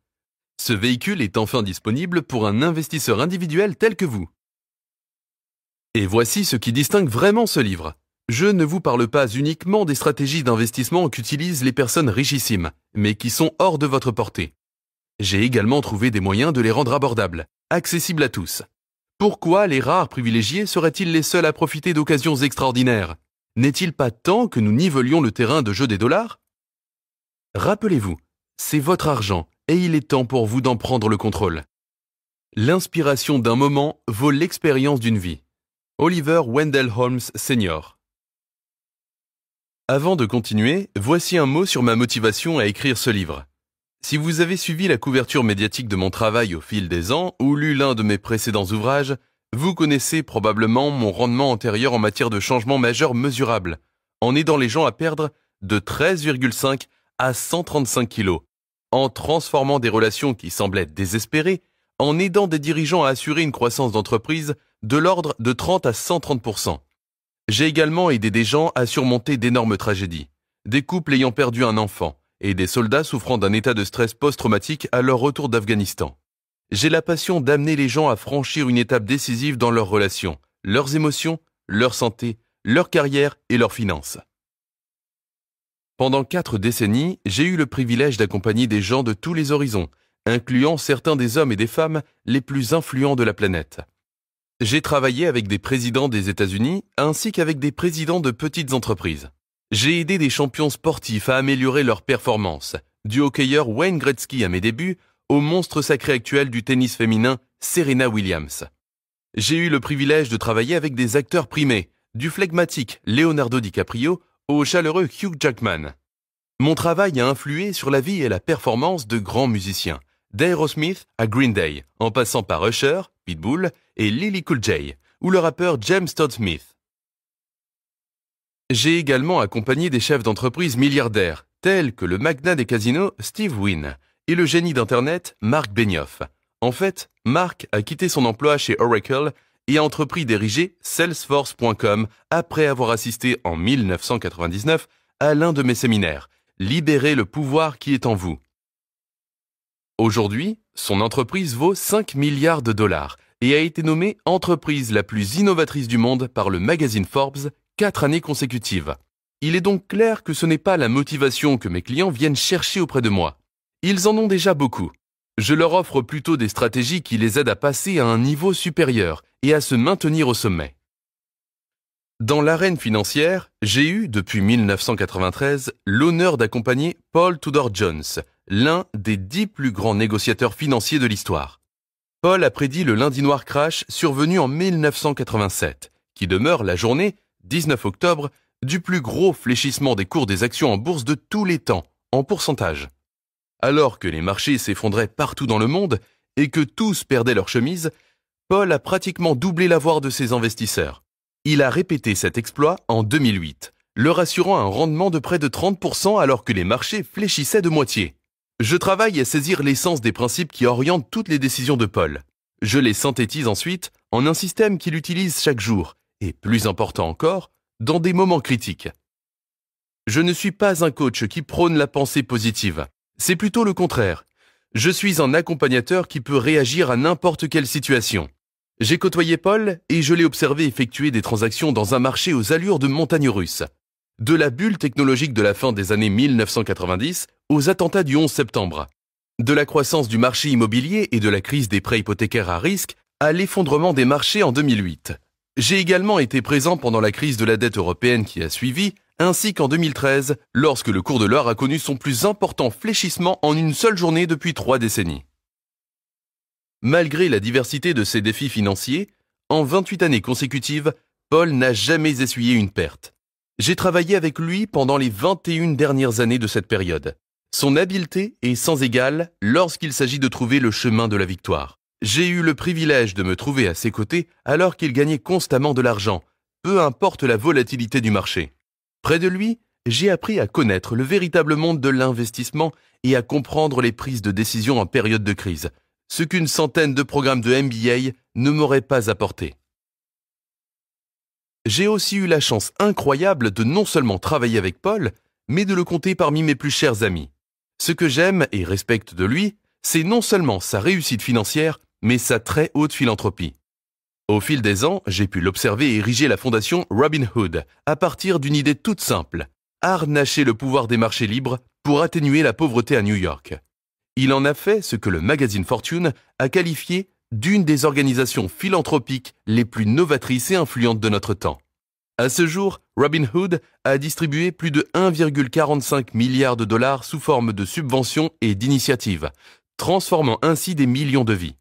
Ce véhicule est enfin disponible pour un investisseur individuel tel que vous. Et voici ce qui distingue vraiment ce livre. Je ne vous parle pas uniquement des stratégies d'investissement qu'utilisent les personnes richissimes, mais qui sont hors de votre portée. J'ai également trouvé des moyens de les rendre abordables, accessibles à tous. Pourquoi les rares privilégiés seraient-ils les seuls à profiter d'occasions extraordinaires? N'est-il pas temps que nous nivelions le terrain de jeu des dollars? Rappelez-vous, c'est votre argent et il est temps pour vous d'en prendre le contrôle. L'inspiration d'un moment vaut l'expérience d'une vie. Oliver Wendell Holmes Sr. Avant de continuer, voici un mot sur ma motivation à écrire ce livre. Si vous avez suivi la couverture médiatique de mon travail au fil des ans ou lu l'un de mes précédents ouvrages, vous connaissez probablement mon rendement antérieur en matière de changements majeurs mesurables, en aidant les gens à perdre de 13,5 à 135 kilos, en transformant des relations qui semblaient désespérées, en aidant des dirigeants à assurer une croissance d'entreprise de l'ordre de 30 à 130%. J'ai également aidé des gens à surmonter d'énormes tragédies, des couples ayant perdu un enfant, et des soldats souffrant d'un état de stress post-traumatique à leur retour d'Afghanistan. J'ai la passion d'amener les gens à franchir une étape décisive dans leurs relations, leurs émotions, leur santé, leur carrière et leurs finances. Pendant 4 décennies, j'ai eu le privilège d'accompagner des gens de tous les horizons, incluant certains des hommes et des femmes les plus influents de la planète. J'ai travaillé avec des présidents des États-Unis ainsi qu'avec des présidents de petites entreprises. J'ai aidé des champions sportifs à améliorer leur performance, du hockeyeur Wayne Gretzky à mes débuts au monstre sacré actuel du tennis féminin Serena Williams. J'ai eu le privilège de travailler avec des acteurs primés, du flegmatique Leonardo DiCaprio au chaleureux Hugh Jackman. Mon travail a influé sur la vie et la performance de grands musiciens, d'Aerosmith à Green Day, en passant par Usher, Pitbull et Lily Cool J, ou le rappeur James Todd Smith. J'ai également accompagné des chefs d'entreprise milliardaires, tels que le magnat des casinos Steve Wynn et le génie d'Internet Marc Benioff. En fait, Marc a quitté son emploi chez Oracle et a entrepris d'ériger Salesforce.com après avoir assisté en 1999 à l'un de mes séminaires, Libérez le pouvoir qui est en vous. Aujourd'hui, son entreprise vaut 5 milliards de dollars et a été nommée entreprise la plus innovatrice du monde par le magazine Forbes 4 années consécutives. Il est donc clair que ce n'est pas la motivation que mes clients viennent chercher auprès de moi. Ils en ont déjà beaucoup. Je leur offre plutôt des stratégies qui les aident à passer à un niveau supérieur et à se maintenir au sommet. Dans l'arène financière, j'ai eu, depuis 1993, l'honneur d'accompagner Paul Tudor Jones, l'un des 10 plus grands négociateurs financiers de l'histoire. Paul a prédit le lundi noir crash survenu en 1987, qui demeure la journée, 19 octobre, du plus gros fléchissement des cours des actions en bourse de tous les temps, en pourcentage. Alors que les marchés s'effondraient partout dans le monde et que tous perdaient leur chemise, Paul a pratiquement doublé l'avoir de ses investisseurs. Il a répété cet exploit en 2008, leur assurant un rendement de près de 30% alors que les marchés fléchissaient de moitié. Je travaille à saisir l'essence des principes qui orientent toutes les décisions de Paul. Je les synthétise ensuite en un système qu'il utilise chaque jour, et plus important encore, dans des moments critiques. Je ne suis pas un coach qui prône la pensée positive. C'est plutôt le contraire. Je suis un accompagnateur qui peut réagir à n'importe quelle situation. J'ai côtoyé Paul et je l'ai observé effectuer des transactions dans un marché aux allures de montagne russe. De la bulle technologique de la fin des années 1990 aux attentats du 11 septembre. De la croissance du marché immobilier et de la crise des prêts hypothécaires à risque à l'effondrement des marchés en 2008. J'ai également été présent pendant la crise de la dette européenne qui a suivi, ainsi qu'en 2013, lorsque le cours de l'or a connu son plus important fléchissement en une seule journée depuis 3 décennies. Malgré la diversité de ses défis financiers, en 28 années consécutives, Paul n'a jamais essuyé une perte. J'ai travaillé avec lui pendant les 21 dernières années de cette période. Son habileté est sans égale lorsqu'il s'agit de trouver le chemin de la victoire. J'ai eu le privilège de me trouver à ses côtés alors qu'il gagnait constamment de l'argent, peu importe la volatilité du marché. Près de lui, j'ai appris à connaître le véritable monde de l'investissement et à comprendre les prises de décision en période de crise, ce qu'une centaine de programmes de MBA ne m'auraient pas apporté. J'ai aussi eu la chance incroyable de non seulement travailler avec Paul, mais de le compter parmi mes plus chers amis. Ce que j'aime et respecte de lui, c'est non seulement sa réussite financière, mais sa très haute philanthropie. Au fil des ans, j'ai pu l'observer ériger la fondation Robinhood à partir d'une idée toute simple, harnacher le pouvoir des marchés libres pour atténuer la pauvreté à New York. Il en a fait ce que le magazine Fortune a qualifié d'une des organisations philanthropiques les plus novatrices et influentes de notre temps. À ce jour, Robinhood a distribué plus de 1,45 milliard de dollars sous forme de subventions et d'initiatives, transformant ainsi des millions de vies.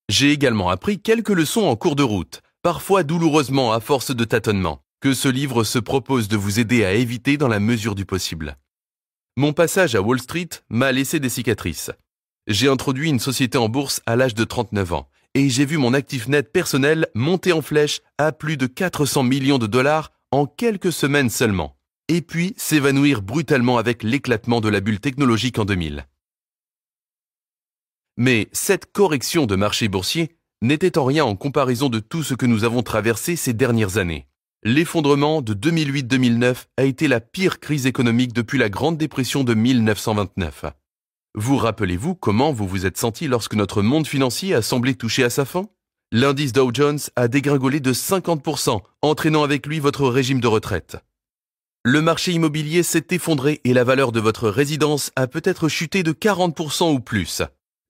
J'ai également appris quelques leçons en cours de route, parfois douloureusement à force de tâtonnements, que ce livre se propose de vous aider à éviter dans la mesure du possible. Mon passage à Wall Street m'a laissé des cicatrices. J'ai introduit une société en bourse à l'âge de 39 ans et j'ai vu mon actif net personnel monter en flèche à plus de 400 millions de dollars en quelques semaines seulement, et puis s'évanouir brutalement avec l'éclatement de la bulle technologique en 2000. Mais cette correction de marché boursier n'était en rien en comparaison de tout ce que nous avons traversé ces dernières années. L'effondrement de 2008-2009 a été la pire crise économique depuis la Grande Dépression de 1929. Vous rappelez-vous comment vous vous êtes senti lorsque notre monde financier a semblé toucher à sa fin? L'indice Dow Jones a dégringolé de 50%, entraînant avec lui votre régime de retraite. Le marché immobilier s'est effondré et la valeur de votre résidence a peut-être chuté de 40% ou plus.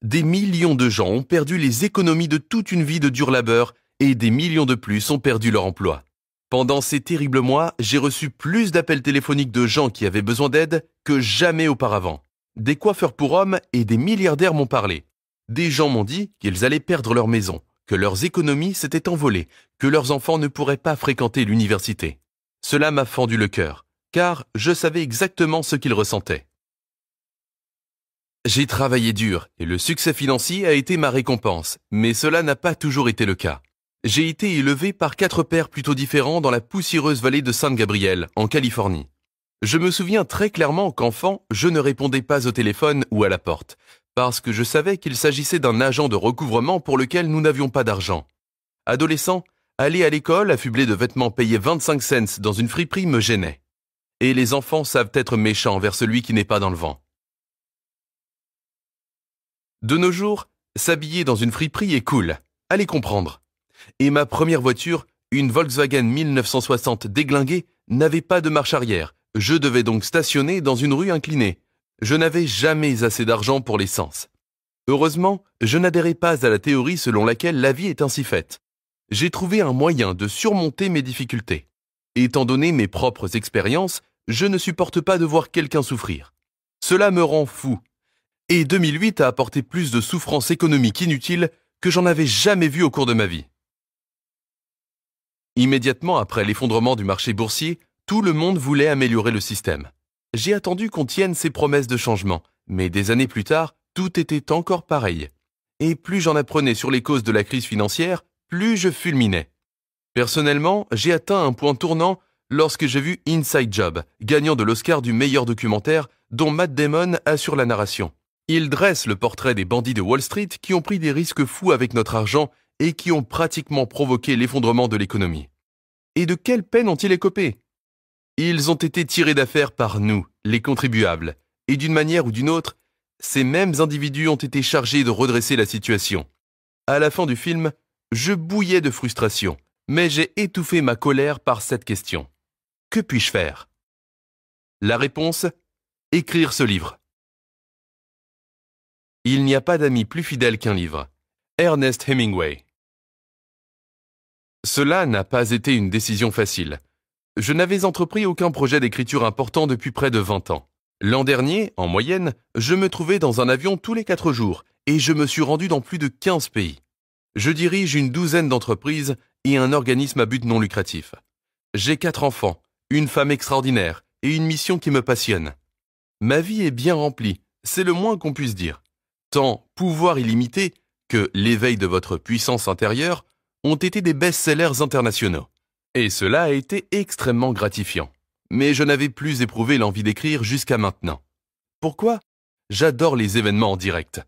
Des millions de gens ont perdu les économies de toute une vie de dur labeur et des millions de plus ont perdu leur emploi. Pendant ces terribles mois, j'ai reçu plus d'appels téléphoniques de gens qui avaient besoin d'aide que jamais auparavant. Des coiffeurs pour hommes et des milliardaires m'ont parlé. Des gens m'ont dit qu'ils allaient perdre leur maison, que leurs économies s'étaient envolées, que leurs enfants ne pourraient pas fréquenter l'université. Cela m'a fendu le cœur, car je savais exactement ce qu'ils ressentaient. J'ai travaillé dur et le succès financier a été ma récompense, mais cela n'a pas toujours été le cas. J'ai été élevé par 4 pères plutôt différents dans la poussiéreuse vallée de San Gabriel, en Californie. Je me souviens très clairement qu'enfant, je ne répondais pas au téléphone ou à la porte, parce que je savais qu'il s'agissait d'un agent de recouvrement pour lequel nous n'avions pas d'argent. Adolescent, aller à l'école affublé de vêtements payés 25 cents dans une friperie me gênait. Et les enfants savent être méchants envers celui qui n'est pas dans le vent. De nos jours, s'habiller dans une friperie est cool, allez comprendre. Et ma première voiture, une Volkswagen 1960 déglinguée, n'avait pas de marche arrière. Je devais donc stationner dans une rue inclinée. Je n'avais jamais assez d'argent pour l'essence. Heureusement, je n'adhérais pas à la théorie selon laquelle la vie est ainsi faite. J'ai trouvé un moyen de surmonter mes difficultés. Étant donné mes propres expériences, je ne supporte pas de voir quelqu'un souffrir. Cela me rend fou. Et 2008 a apporté plus de souffrances économiques inutiles que j'en avais jamais vu au cours de ma vie. Immédiatement après l'effondrement du marché boursier, tout le monde voulait améliorer le système. J'ai attendu qu'on tienne ses promesses de changement, mais des années plus tard, tout était encore pareil. Et plus j'en apprenais sur les causes de la crise financière, plus je fulminais. Personnellement, j'ai atteint un point tournant lorsque j'ai vu Inside Job, gagnant de l'Oscar du meilleur documentaire, dont Matt Damon assure la narration. Il dresse le portrait des bandits de Wall Street qui ont pris des risques fous avec notre argent et qui ont pratiquement provoqué l'effondrement de l'économie. Et de quelle peine ont-ils écopé? Ils ont été tirés d'affaire par nous, les contribuables, et d'une manière ou d'une autre, ces mêmes individus ont été chargés de redresser la situation. À la fin du film, je bouillais de frustration, mais j'ai étouffé ma colère par cette question. Que puis-je faire? La réponse: écrire ce livre. Il n'y a pas d'ami plus fidèle qu'un livre. Ernest Hemingway. Cela n'a pas été une décision facile. Je n'avais entrepris aucun projet d'écriture important depuis près de 20 ans. L'an dernier, en moyenne, je me trouvais dans un avion tous les 4 jours et je me suis rendu dans plus de 15 pays. Je dirige une douzaine d'entreprises et un organisme à but non lucratif. J'ai 4 enfants, une femme extraordinaire et une mission qui me passionne. Ma vie est bien remplie, c'est le moins qu'on puisse dire. Tant Pouvoir illimité que L'éveil de votre puissance intérieure ont été des best-sellers internationaux. Et cela a été extrêmement gratifiant. Mais je n'avais plus éprouvé l'envie d'écrire jusqu'à maintenant. Pourquoi? J'adore les événements en direct.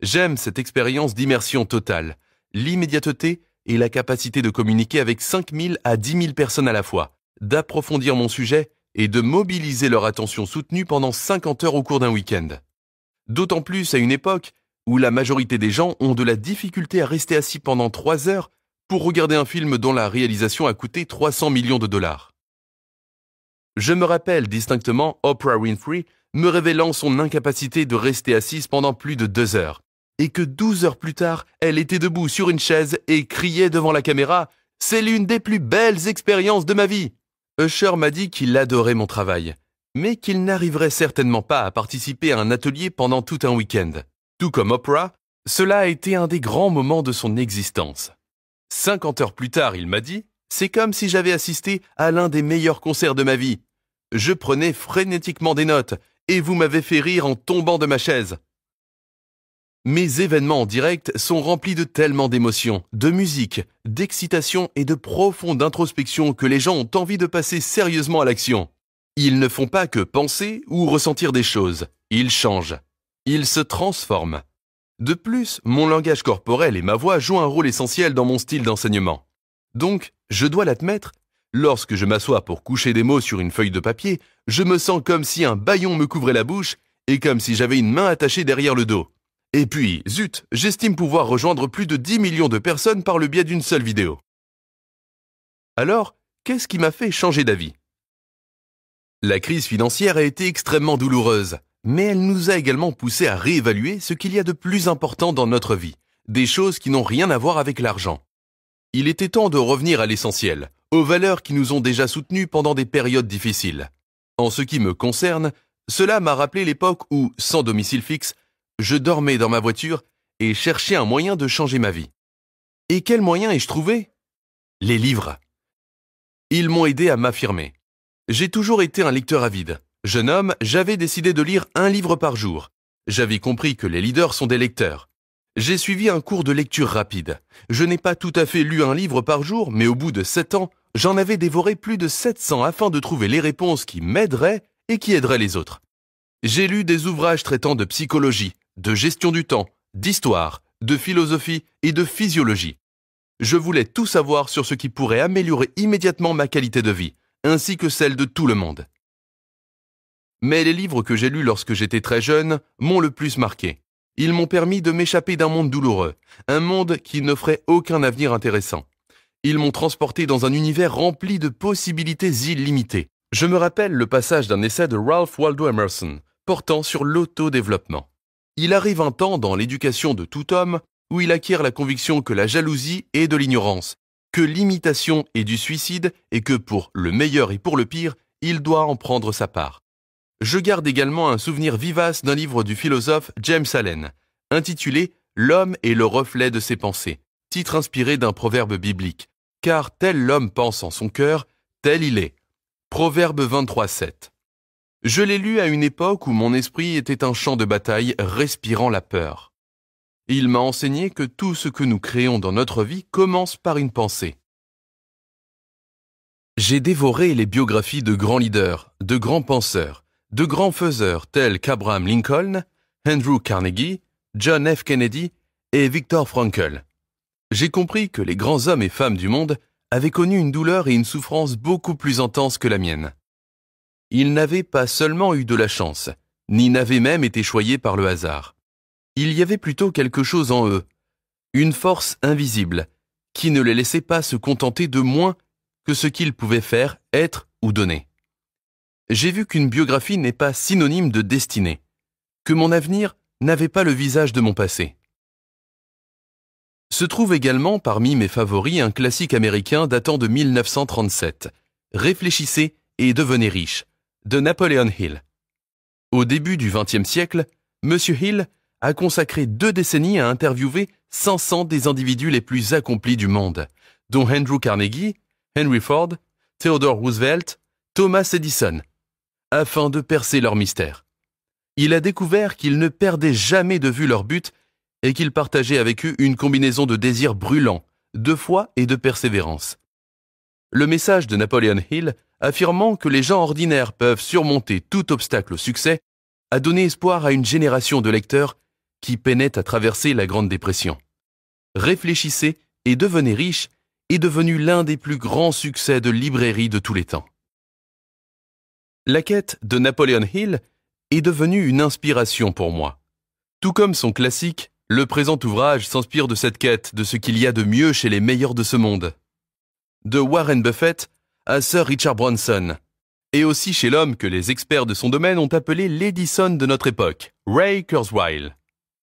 J'aime cette expérience d'immersion totale, l'immédiateté et la capacité de communiquer avec 5000 à 10 000 personnes à la fois, d'approfondir mon sujet et de mobiliser leur attention soutenue pendant 50 heures au cours d'un week-end. D'autant plus à une époque où la majorité des gens ont de la difficulté à rester assis pendant 3 heures pour regarder un film dont la réalisation a coûté 300 millions de dollars. Je me rappelle distinctement Oprah Winfrey me révélant son incapacité de rester assise pendant plus de 2 heures, et que 12 heures plus tard, elle était debout sur une chaise et criait devant la caméra « C'est l'une des plus belles expériences de ma vie !» Usher m'a dit qu'il adorait mon travail, mais qu'il n'arriverait certainement pas à participer à un atelier pendant tout un week-end. Tout comme Oprah, cela a été un des grands moments de son existence. 50 heures plus tard, il m'a dit « C'est comme si j'avais assisté à l'un des meilleurs concerts de ma vie. Je prenais frénétiquement des notes et vous m'avez fait rire en tombant de ma chaise. » Mes événements en direct sont remplis de tellement d'émotions, de musique, d'excitation et de profonde introspection que les gens ont envie de passer sérieusement à l'action. Ils ne font pas que penser ou ressentir des choses, ils changent, ils se transforment. De plus, mon langage corporel et ma voix jouent un rôle essentiel dans mon style d'enseignement. Donc, je dois l'admettre, lorsque je m'assois pour coucher des mots sur une feuille de papier, je me sens comme si un bâillon me couvrait la bouche et comme si j'avais une main attachée derrière le dos. Et puis, zut, j'estime pouvoir rejoindre plus de 10 millions de personnes par le biais d'une seule vidéo. Alors, qu'est-ce qui m'a fait changer d'avis? La crise financière a été extrêmement douloureuse, mais elle nous a également poussé à réévaluer ce qu'il y a de plus important dans notre vie, des choses qui n'ont rien à voir avec l'argent. Il était temps de revenir à l'essentiel, aux valeurs qui nous ont déjà soutenus pendant des périodes difficiles. En ce qui me concerne, cela m'a rappelé l'époque où, sans domicile fixe, je dormais dans ma voiture et cherchais un moyen de changer ma vie. Et quel moyen ai-je trouvé? Les livres. Ils m'ont aidé à m'affirmer. J'ai toujours été un lecteur avide. Jeune homme, j'avais décidé de lire un livre par jour. J'avais compris que les leaders sont des lecteurs. J'ai suivi un cours de lecture rapide. Je n'ai pas tout à fait lu un livre par jour, mais au bout de 7 ans, j'en avais dévoré plus de 700 afin de trouver les réponses qui m'aideraient et qui aideraient les autres. J'ai lu des ouvrages traitant de psychologie, de gestion du temps, d'histoire, de philosophie et de physiologie. Je voulais tout savoir sur ce qui pourrait améliorer immédiatement ma qualité de vie, ainsi que celle de tout le monde. Mais les livres que j'ai lus lorsque j'étais très jeune m'ont le plus marqué. Ils m'ont permis de m'échapper d'un monde douloureux, un monde qui n'offrait aucun avenir intéressant. Ils m'ont transporté dans un univers rempli de possibilités illimitées. Je me rappelle le passage d'un essai de Ralph Waldo Emerson, portant sur l'autodéveloppement. Il arrive un temps dans l'éducation de tout homme où il acquiert la conviction que la jalousie est de l'ignorance, que l'imitation est du suicide et que pour le meilleur et pour le pire, il doit en prendre sa part. Je garde également un souvenir vivace d'un livre du philosophe James Allen, intitulé « L'homme est le reflet de ses pensées », titre inspiré d'un proverbe biblique. Car tel l'homme pense en son cœur, tel il est. Proverbe 23:7. Je l'ai lu à une époque où mon esprit était un champ de bataille respirant la peur. Il m'a enseigné que tout ce que nous créons dans notre vie commence par une pensée. J'ai dévoré les biographies de grands leaders, de grands penseurs, de grands faiseurs tels qu'Abraham Lincoln, Andrew Carnegie, John F. Kennedy et Viktor Frankl. J'ai compris que les grands hommes et femmes du monde avaient connu une douleur et une souffrance beaucoup plus intenses que la mienne. Ils n'avaient pas seulement eu de la chance, ni n'avaient même été choyés par le hasard. Il y avait plutôt quelque chose en eux, une force invisible, qui ne les laissait pas se contenter de moins que ce qu'ils pouvaient faire, être ou donner. J'ai vu qu'une biographie n'est pas synonyme de destinée, que mon avenir n'avait pas le visage de mon passé. Se trouve également parmi mes favoris un classique américain datant de 1937, « Réfléchissez et devenez riche » de Napoleon Hill. Au début du XXe siècle, M. Hill a consacré 2 décennies à interviewer 500 des individus les plus accomplis du monde, dont Andrew Carnegie, Henry Ford, Theodore Roosevelt, Thomas Edison, afin de percer leur mystère. Il a découvert qu'ils ne perdaient jamais de vue leur but et qu'ils partageaient avec eux une combinaison de désirs brûlants, de foi et de persévérance. Le message de Napoleon Hill, affirmant que les gens ordinaires peuvent surmonter tout obstacle au succès, a donné espoir à une génération de lecteurs qui peinaient à traverser la Grande Dépression. Réfléchissez et devenez riche est devenu l'un des plus grands succès de librairie de tous les temps. La quête de Napoleon Hill est devenue une inspiration pour moi. Tout comme son classique, le présent ouvrage s'inspire de cette quête de ce qu'il y a de mieux chez les meilleurs de ce monde. De Warren Buffett à Sir Richard Branson, et aussi chez l'homme que les experts de son domaine ont appelé l'Edison de notre époque, Ray Kurzweil,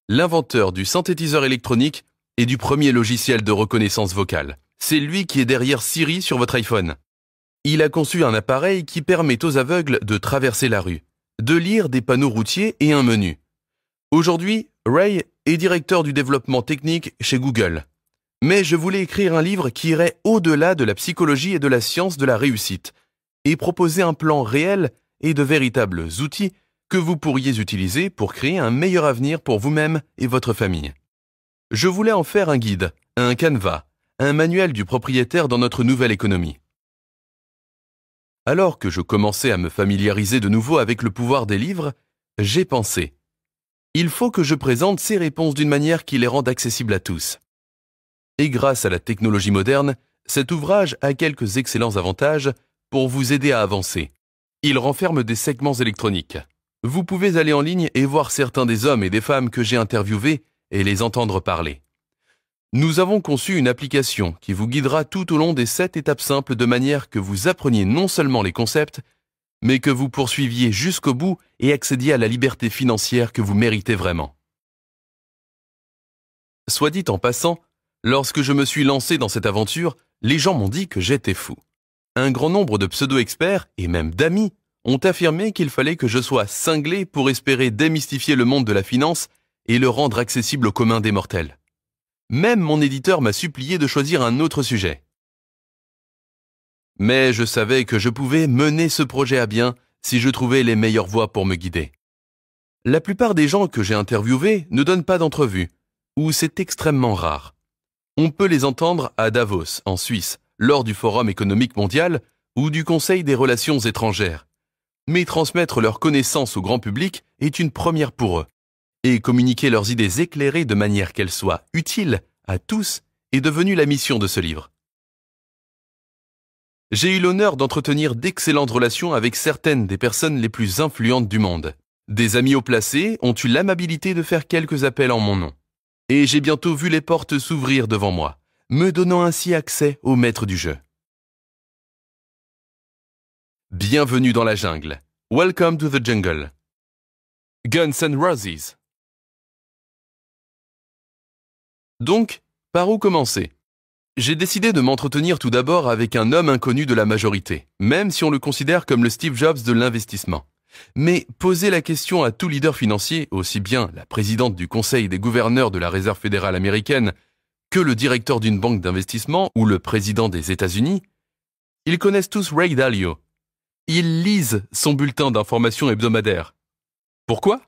l'inventeur du synthétiseur électronique et du premier logiciel de reconnaissance vocale. C'est lui qui est derrière Siri sur votre iPhone. Il a conçu un appareil qui permet aux aveugles de traverser la rue, de lire des panneaux routiers et un menu. Aujourd'hui, Ray est directeur du développement technique chez Google. Mais je voulais écrire un livre qui irait au-delà de la psychologie et de la science de la réussite, et proposer un plan réel et de véritables outils que vous pourriez utiliser pour créer un meilleur avenir pour vous-même et votre famille. Je voulais en faire un guide, un canevas, un manuel du propriétaire dans notre nouvelle économie. Alors que je commençais à me familiariser de nouveau avec le pouvoir des livres, j'ai pensé « Il faut que je présente ces réponses d'une manière qui les rende accessibles à tous. » Et grâce à la technologie moderne, cet ouvrage a quelques excellents avantages pour vous aider à avancer. Il renferme des segments électroniques. Vous pouvez aller en ligne et voir certains des hommes et des femmes que j'ai interviewés et les entendre parler. Nous avons conçu une application qui vous guidera tout au long des 7 étapes simples de manière que vous appreniez non seulement les concepts, mais que vous poursuiviez jusqu'au bout et accédiez à la liberté financière que vous méritez vraiment. Soit dit en passant, lorsque je me suis lancé dans cette aventure, les gens m'ont dit que j'étais fou. Un grand nombre de pseudo-experts, et même d'amis, ont affirmé qu'il fallait que je sois cinglé pour espérer démystifier le monde de la finance et le rendre accessible au commun des mortels. Même mon éditeur m'a supplié de choisir un autre sujet. Mais je savais que je pouvais mener ce projet à bien si je trouvais les meilleures voies pour me guider. La plupart des gens que j'ai interviewés ne donnent pas d'entrevue, ou c'est extrêmement rare. On peut les entendre à Davos, en Suisse, lors du Forum économique mondial ou du Conseil des relations étrangères. Mais transmettre leurs connaissances au grand public est une première pour eux. Et communiquer leurs idées éclairées de manière qu'elles soient utiles à tous est devenu la mission de ce livre. J'ai eu l'honneur d'entretenir d'excellentes relations avec certaines des personnes les plus influentes du monde. Des amis haut placés ont eu l'amabilité de faire quelques appels en mon nom. Et j'ai bientôt vu les portes s'ouvrir devant moi, me donnant ainsi accès au maître du jeu. Bienvenue dans la jungle. Welcome to the jungle. Guns N' Roses. Donc, par où commencer? J'ai décidé de m'entretenir tout d'abord avec un homme inconnu de la majorité, même si on le considère comme le Steve Jobs de l'investissement. Mais posez la question à tout leader financier, aussi bien la présidente du Conseil des gouverneurs de la Réserve fédérale américaine que le directeur d'une banque d'investissement ou le président des États-Unis, ils connaissent tous Ray Dalio. Ils lisent son bulletin d'information hebdomadaire. Pourquoi?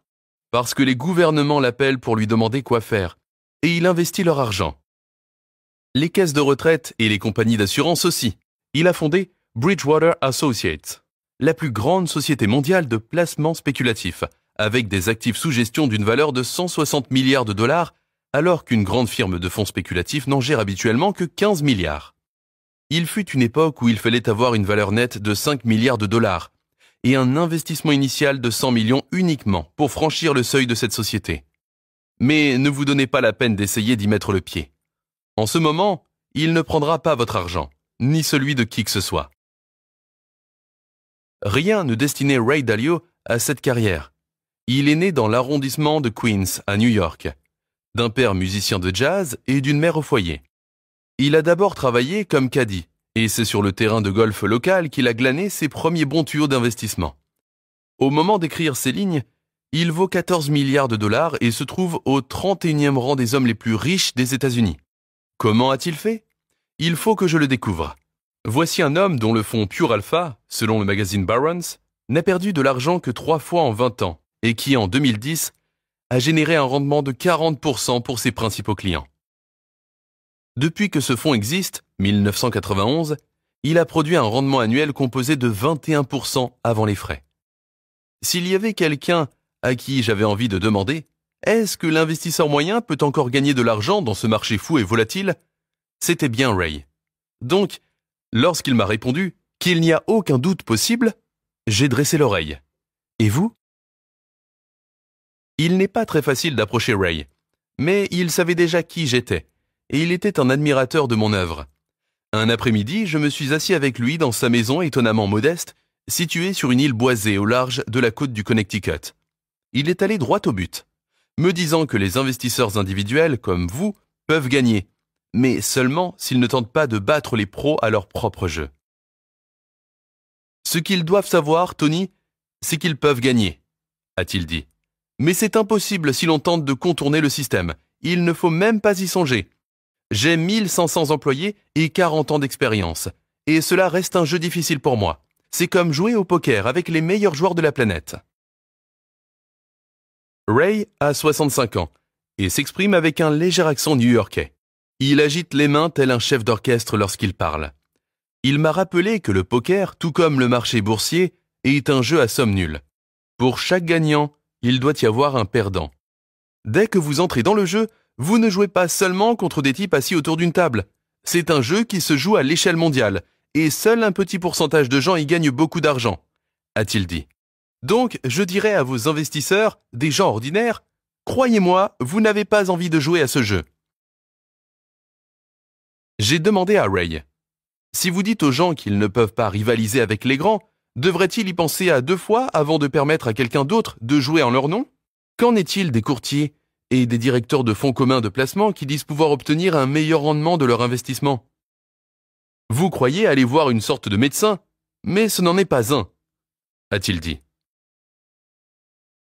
Parce que les gouvernements l'appellent pour lui demander quoi faire, et il investit leur argent. Les caisses de retraite et les compagnies d'assurance aussi. Il a fondé Bridgewater Associates, la plus grande société mondiale de placement spéculatif, avec des actifs sous gestion d'une valeur de 160 milliards de dollars, alors qu'une grande firme de fonds spéculatifs n'en gère habituellement que 15 milliards. Il fut une époque où il fallait avoir une valeur nette de 5 milliards de dollars et un investissement initial de 100 millions uniquement pour franchir le seuil de cette société. Mais ne vous donnez pas la peine d'essayer d'y mettre le pied. En ce moment, il ne prendra pas votre argent, ni celui de qui que ce soit. Rien ne destinait Ray Dalio à cette carrière. Il est né dans l'arrondissement de Queens, à New York, d'un père musicien de jazz et d'une mère au foyer. Il a d'abord travaillé comme caddie, et c'est sur le terrain de golf local qu'il a glané ses premiers bons tuyaux d'investissement. Au moment d'écrire ces lignes, il vaut 14 milliards de dollars et se trouve au 31e rang des hommes les plus riches des États-Unis. Comment a-t-il fait? Il faut que je le découvre. Voici un homme dont le fonds Pure Alpha, selon le magazine Barron's, n'a perdu de l'argent que 3 fois en 20 ans et qui, en 2010, a généré un rendement de 40% pour ses principaux clients. Depuis que ce fonds existe, 1991, il a produit un rendement annuel composé de 21% avant les frais. S'il y avait quelqu'un à qui j'avais envie de demander « Est-ce que l'investisseur moyen peut encore gagner de l'argent dans ce marché fou et volatile ?» c'était bien Ray. Donc, lorsqu'il m'a répondu qu'il n'y a aucun doute possible, j'ai dressé l'oreille. Et vous? Il n'est pas très facile d'approcher Ray, mais il savait déjà qui j'étais, et il était un admirateur de mon œuvre. Un après-midi, je me suis assis avec lui dans sa maison étonnamment modeste, située sur une île boisée au large de la côte du Connecticut. Il est allé droit au but, me disant que les investisseurs individuels, comme vous, peuvent gagner, mais seulement s'ils ne tentent pas de battre les pros à leur propre jeu. Ce qu'ils doivent savoir, Tony, c'est qu'ils peuvent gagner, a-t-il dit. Mais c'est impossible si l'on tente de contourner le système. Il ne faut même pas y songer. J'ai 1500 employés et 40 ans d'expérience. Et cela reste un jeu difficile pour moi. C'est comme jouer au poker avec les meilleurs joueurs de la planète. Ray a 65 ans et s'exprime avec un léger accent new-yorkais. Il agite les mains tel un chef d'orchestre lorsqu'il parle. Il m'a rappelé que le poker, tout comme le marché boursier, est un jeu à somme nulle. Pour chaque gagnant, il doit y avoir un perdant. Dès que vous entrez dans le jeu, vous ne jouez pas seulement contre des types assis autour d'une table. C'est un jeu qui se joue à l'échelle mondiale, et seul un petit pourcentage de gens y gagnent beaucoup d'argent, a-t-il dit. Donc, je dirais à vos investisseurs, des gens ordinaires, croyez-moi, vous n'avez pas envie de jouer à ce jeu. J'ai demandé à Ray, si vous dites aux gens qu'ils ne peuvent pas rivaliser avec les grands, devraient-ils y penser à 2 fois avant de permettre à quelqu'un d'autre de jouer en leur nom? Qu'en est-il des courtiers et des directeurs de fonds communs de placement qui disent pouvoir obtenir un meilleur rendement de leur investissement? Vous croyez aller voir une sorte de médecin, mais ce n'en est pas un, a-t-il dit.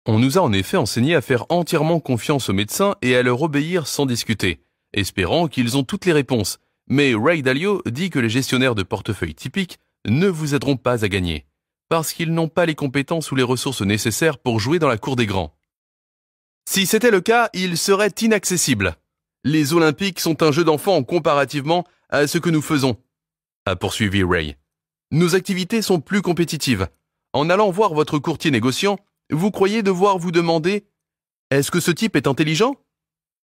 On nous a en effet enseigné à faire entièrement confiance aux médecins et à leur obéir sans discuter, espérant qu'ils ont toutes les réponses. Mais Ray Dalio dit que les gestionnaires de portefeuille typiques ne vous aideront pas à gagner, parce qu'ils n'ont pas les compétences ou les ressources nécessaires pour jouer dans la cour des grands. Si c'était le cas, ils seraient inaccessibles. Les Olympiques sont un jeu d'enfant comparativement à ce que nous faisons, a poursuivi Ray. Nos activités sont plus compétitives. En allant voir votre courtier négociant, vous croyez devoir vous demander « Est-ce que ce type est intelligent ?»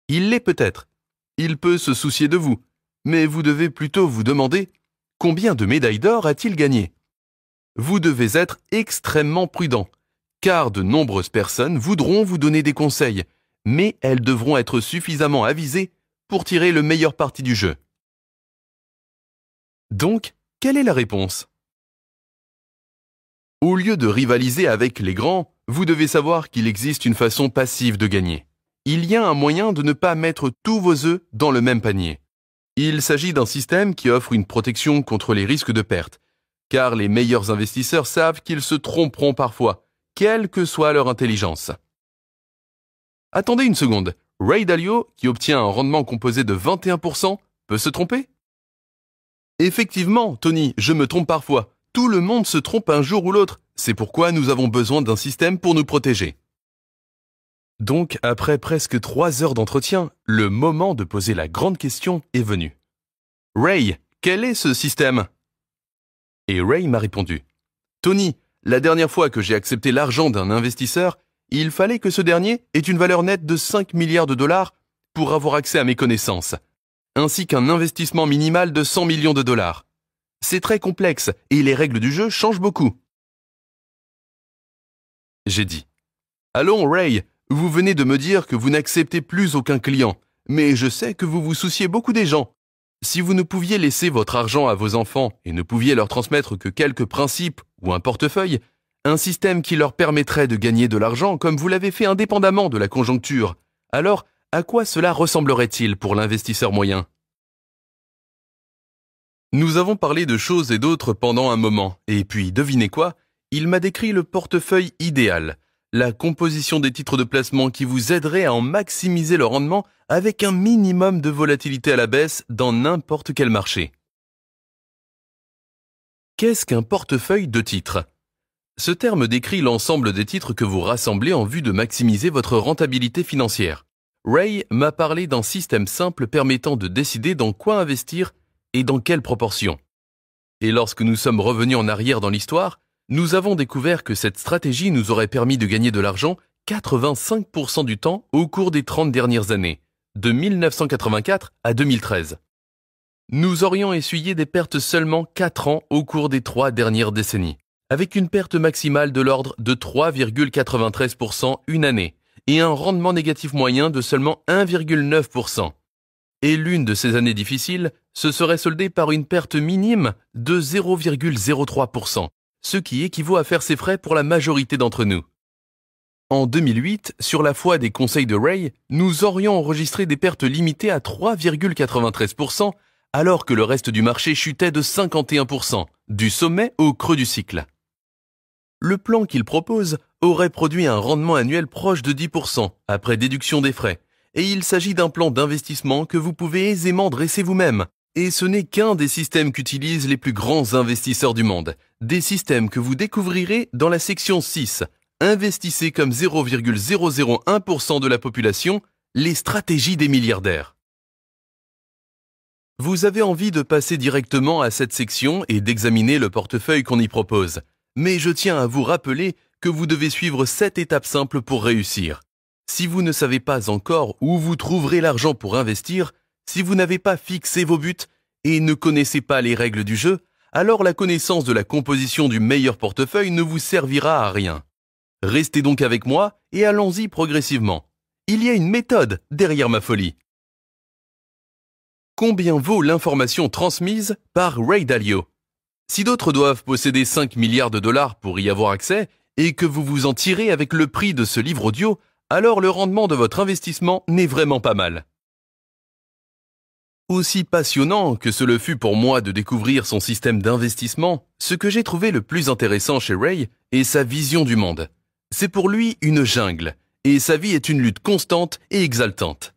Il l'est peut-être. Il peut se soucier de vous. Mais vous devez plutôt vous demander « Combien de médailles d'or a-t-il gagné ?» Vous devez être extrêmement prudent, car de nombreuses personnes voudront vous donner des conseils, mais elles devront être suffisamment avisées pour tirer le meilleur parti du jeu. Donc, quelle est la réponse? Au lieu de rivaliser avec les grands, vous devez savoir qu'il existe une façon passive de gagner. Il y a un moyen de ne pas mettre tous vos œufs dans le même panier. Il s'agit d'un système qui offre une protection contre les risques de perte, car les meilleurs investisseurs savent qu'ils se tromperont parfois, quelle que soit leur intelligence. Attendez une seconde, Ray Dalio, qui obtient un rendement composé de 21%, peut se tromper? Effectivement, Tony, je me trompe parfois. Tout le monde se trompe un jour ou l'autre. C'est pourquoi nous avons besoin d'un système pour nous protéger. Donc, après presque 3 heures d'entretien, le moment de poser la grande question est venu. Ray, quel est ce système? Et Ray m'a répondu. Tony, la dernière fois que j'ai accepté l'argent d'un investisseur, il fallait que ce dernier ait une valeur nette de 5 milliards de dollars pour avoir accès à mes connaissances, ainsi qu'un investissement minimal de 100 millions de dollars. C'est très complexe et les règles du jeu changent beaucoup. J'ai dit. Allons, Ray, vous venez de me dire que vous n'acceptez plus aucun client, mais je sais que vous vous souciez beaucoup des gens. Si vous ne pouviez laisser votre argent à vos enfants et ne pouviez leur transmettre que quelques principes ou un portefeuille, un système qui leur permettrait de gagner de l'argent comme vous l'avez fait indépendamment de la conjoncture, alors à quoi cela ressemblerait-il pour l'investisseur moyen? Nous avons parlé de choses et d'autres pendant un moment, et puis devinez quoi? Il m'a décrit le portefeuille idéal, la composition des titres de placement qui vous aiderait à en maximiser le rendement avec un minimum de volatilité à la baisse dans n'importe quel marché. Qu'est-ce qu'un portefeuille de titres? Ce terme décrit l'ensemble des titres que vous rassemblez en vue de maximiser votre rentabilité financière. Ray m'a parlé d'un système simple permettant de décider dans quoi investir et dans quelle proportion. Et lorsque nous sommes revenus en arrière dans l'histoire, nous avons découvert que cette stratégie nous aurait permis de gagner de l'argent 85% du temps au cours des 30 dernières années, de 1984 à 2013. Nous aurions essuyé des pertes seulement 4 ans au cours des 3 dernières décennies, avec une perte maximale de l'ordre de 3,93% une année et un rendement négatif moyen de seulement 1,9%. Et l'une de ces années difficiles se serait soldée par une perte minime de 0,03%, ce qui équivaut à faire ses frais pour la majorité d'entre nous. En 2008, sur la foi des conseils de Ray, nous aurions enregistré des pertes limitées à 3,93%, alors que le reste du marché chutait de 51%, du sommet au creux du cycle. Le plan qu'il propose aurait produit un rendement annuel proche de 10%, après déduction des frais, et il s'agit d'un plan d'investissement que vous pouvez aisément dresser vous-même. Et ce n'est qu'un des systèmes qu'utilisent les plus grands investisseurs du monde, des systèmes que vous découvrirez dans la section 6, Investissez comme 0,001% de la population, les stratégies des milliardaires. Vous avez envie de passer directement à cette section et d'examiner le portefeuille qu'on y propose, mais je tiens à vous rappeler que vous devez suivre 7 étapes simples pour réussir. Si vous ne savez pas encore où vous trouverez l'argent pour investir, si vous n'avez pas fixé vos buts et ne connaissez pas les règles du jeu, alors la connaissance de la composition du meilleur portefeuille ne vous servira à rien. Restez donc avec moi et allons-y progressivement. Il y a une méthode derrière ma folie. Combien vaut l'information transmise par Ray Dalio? Si d'autres doivent posséder 5 milliards de dollars pour y avoir accès et que vous vous en tirez avec le prix de ce livre audio, alors le rendement de votre investissement n'est vraiment pas mal. Aussi passionnant que ce le fut pour moi de découvrir son système d'investissement, ce que j'ai trouvé le plus intéressant chez Ray est sa vision du monde. C'est pour lui une jungle, et sa vie est une lutte constante et exaltante.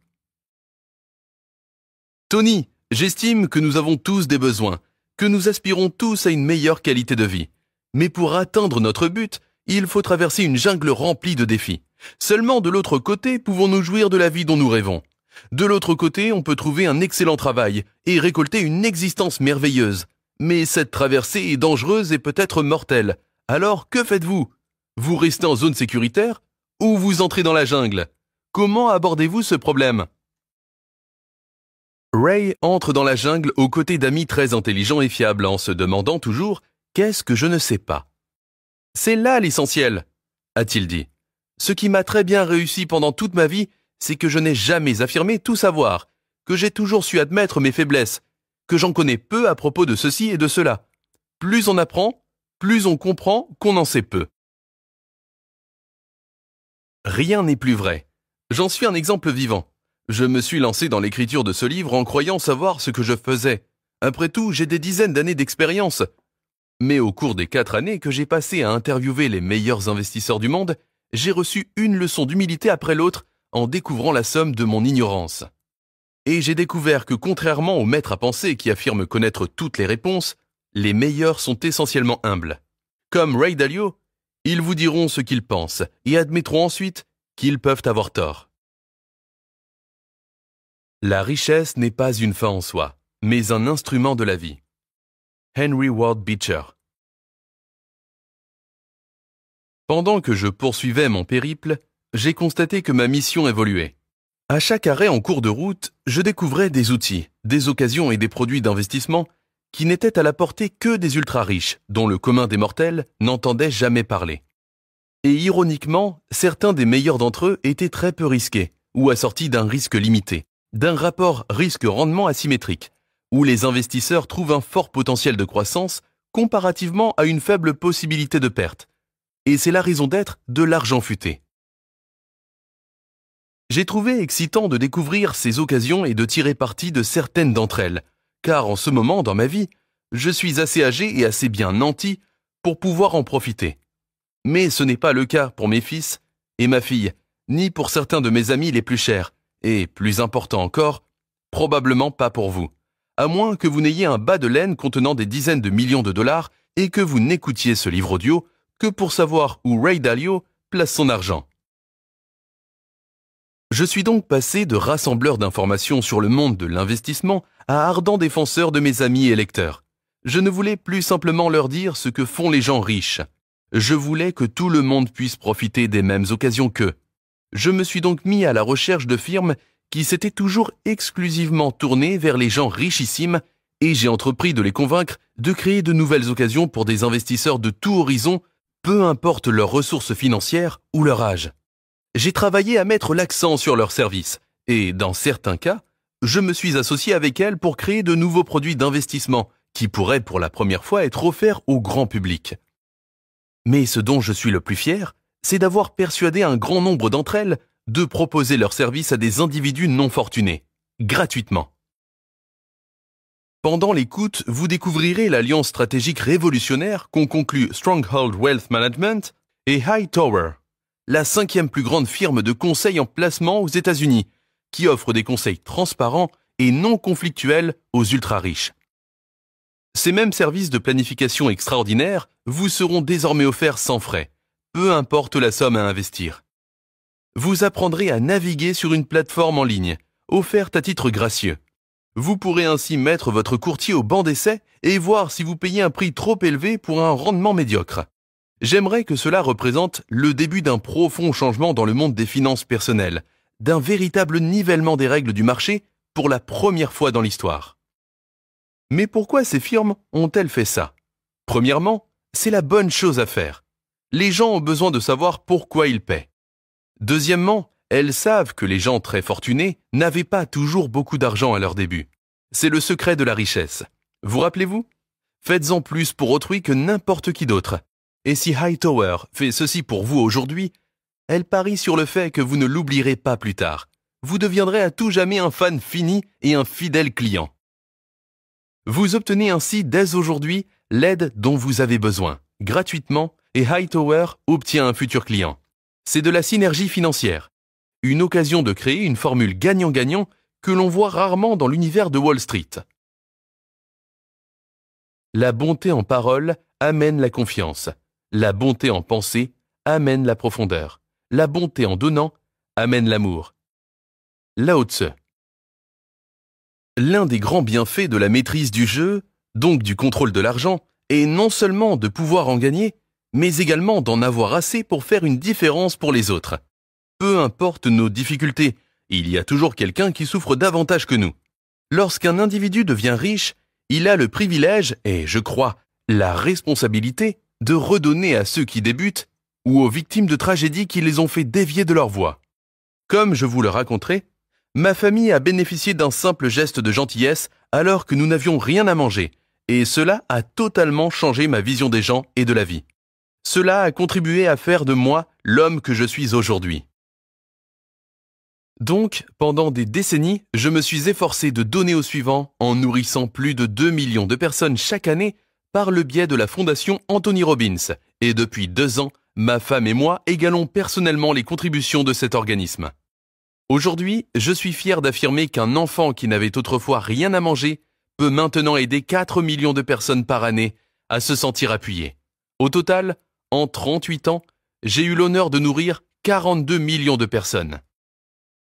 Tony, j'estime que nous avons tous des besoins, que nous aspirons tous à une meilleure qualité de vie. Mais pour atteindre notre but, il faut traverser une jungle remplie de défis. Seulement de l'autre côté, pouvons-nous jouir de la vie dont nous rêvons. De l'autre côté, on peut trouver un excellent travail et récolter une existence merveilleuse. Mais cette traversée est dangereuse et peut-être mortelle. Alors, que faites-vous? Vous restez en zone sécuritaire ou vous entrez dans la jungle? Comment abordez-vous ce problème? Ray entre dans la jungle aux côtés d'amis très intelligents et fiables en se demandant toujours « Qu'est-ce que je ne sais pas ?» C'est là l'essentiel, a-t-il dit. Ce qui m'a très bien réussi pendant toute ma vie, c'est que je n'ai jamais affirmé tout savoir, que j'ai toujours su admettre mes faiblesses, que j'en connais peu à propos de ceci et de cela. Plus on apprend, plus on comprend qu'on en sait peu. Rien n'est plus vrai. J'en suis un exemple vivant. Je me suis lancé dans l'écriture de ce livre en croyant savoir ce que je faisais. Après tout, j'ai des dizaines d'années d'expérience. Mais au cours des 4 années que j'ai passées à interviewer les meilleurs investisseurs du monde, j'ai reçu une leçon d'humilité après l'autre en découvrant la somme de mon ignorance. Et j'ai découvert que contrairement aux maîtres à penser qui affirment connaître toutes les réponses, les meilleurs sont essentiellement humbles. Comme Ray Dalio, ils vous diront ce qu'ils pensent et admettront ensuite qu'ils peuvent avoir tort. La richesse n'est pas une fin en soi, mais un instrument de la vie. Henry Ward Beecher. Pendant que je poursuivais mon périple, j'ai constaté que ma mission évoluait. À chaque arrêt en cours de route, je découvrais des outils, des occasions et des produits d'investissement qui n'étaient à la portée que des ultra-riches, dont le commun des mortels n'entendait jamais parler. Et ironiquement, certains des meilleurs d'entre eux étaient très peu risqués, ou assortis d'un risque limité, d'un rapport risque-rendement asymétrique, où les investisseurs trouvent un fort potentiel de croissance comparativement à une faible possibilité de perte. Et c'est la raison d'être de l'argent futé. J'ai trouvé excitant de découvrir ces occasions et de tirer parti de certaines d'entre elles, car en ce moment dans ma vie, je suis assez âgé et assez bien nanti pour pouvoir en profiter. Mais ce n'est pas le cas pour mes fils et ma fille, ni pour certains de mes amis les plus chers, et plus important encore, probablement pas pour vous, à moins que vous n'ayez un bas de laine contenant des dizaines de millions de dollars et que vous n'écoutiez ce livre audio que pour savoir où Ray Dalio place son argent. Je suis donc passé de rassembleur d'informations sur le monde de l'investissement à ardent défenseur de mes amis et lecteurs. Je ne voulais plus simplement leur dire ce que font les gens riches. Je voulais que tout le monde puisse profiter des mêmes occasions qu'eux. Je me suis donc mis à la recherche de firmes qui s'étaient toujours exclusivement tournées vers les gens richissimes et j'ai entrepris de les convaincre de créer de nouvelles occasions pour des investisseurs de tout horizon, peu importe leurs ressources financières ou leur âge. J'ai travaillé à mettre l'accent sur leurs services et, dans certains cas, je me suis associé avec elles pour créer de nouveaux produits d'investissement qui pourraient pour la première fois être offerts au grand public. Mais ce dont je suis le plus fier, c'est d'avoir persuadé un grand nombre d'entre elles de proposer leurs services à des individus non fortunés, gratuitement. Pendant l'écoute, vous découvrirez l'alliance stratégique révolutionnaire qu'ont conclu Stronghold Wealth Management et Hightower, la 5e plus grande firme de conseil en placement aux États-Unis, qui offre des conseils transparents et non conflictuels aux ultra-riches. Ces mêmes services de planification extraordinaires vous seront désormais offerts sans frais, peu importe la somme à investir. Vous apprendrez à naviguer sur une plateforme en ligne, offerte à titre gracieux. Vous pourrez ainsi mettre votre courtier au banc d'essai et voir si vous payez un prix trop élevé pour un rendement médiocre. J'aimerais que cela représente le début d'un profond changement dans le monde des finances personnelles, d'un véritable nivellement des règles du marché pour la première fois dans l'histoire. Mais pourquoi ces firmes ont-elles fait ça? Premièrement, c'est la bonne chose à faire. Les gens ont besoin de savoir pourquoi ils paient. Deuxièmement, elles savent que les gens très fortunés n'avaient pas toujours beaucoup d'argent à leur début. C'est le secret de la richesse. Vous rappelez-vous? Faites-en plus pour autrui que n'importe qui d'autre. Et si Hightower fait ceci pour vous aujourd'hui, elle parie sur le fait que vous ne l'oublierez pas plus tard. Vous deviendrez à tout jamais un fan fini et un fidèle client. Vous obtenez ainsi dès aujourd'hui l'aide dont vous avez besoin, gratuitement, et Hightower obtient un futur client. C'est de la synergie financière. Une occasion de créer une formule gagnant-gagnant que l'on voit rarement dans l'univers de Wall Street. La bonté en parole amène la confiance. La bonté en pensée amène la profondeur. La bonté en donnant amène l'amour. Lao Tse. L'un des grands bienfaits de la maîtrise du jeu, donc du contrôle de l'argent, est non seulement de pouvoir en gagner, mais également d'en avoir assez pour faire une différence pour les autres. Peu importe nos difficultés, il y a toujours quelqu'un qui souffre davantage que nous. Lorsqu'un individu devient riche, il a le privilège et, je crois, la responsabilité de redonner à ceux qui débutent ou aux victimes de tragédies qui les ont fait dévier de leur voie. Comme je vous le raconterai, ma famille a bénéficié d'un simple geste de gentillesse alors que nous n'avions rien à manger, et cela a totalement changé ma vision des gens et de la vie. Cela a contribué à faire de moi l'homme que je suis aujourd'hui. Donc, pendant des décennies, je me suis efforcé de donner au suivant en nourrissant plus de 2 millions de personnes chaque année par le biais de la fondation Anthony Robbins, et depuis 2 ans, ma femme et moi égalons personnellement les contributions de cet organisme. Aujourd'hui, je suis fier d'affirmer qu'un enfant qui n'avait autrefois rien à manger peut maintenant aider 4 millions de personnes par année à se sentir appuyées. Au total, en 38 ans, j'ai eu l'honneur de nourrir 42 millions de personnes.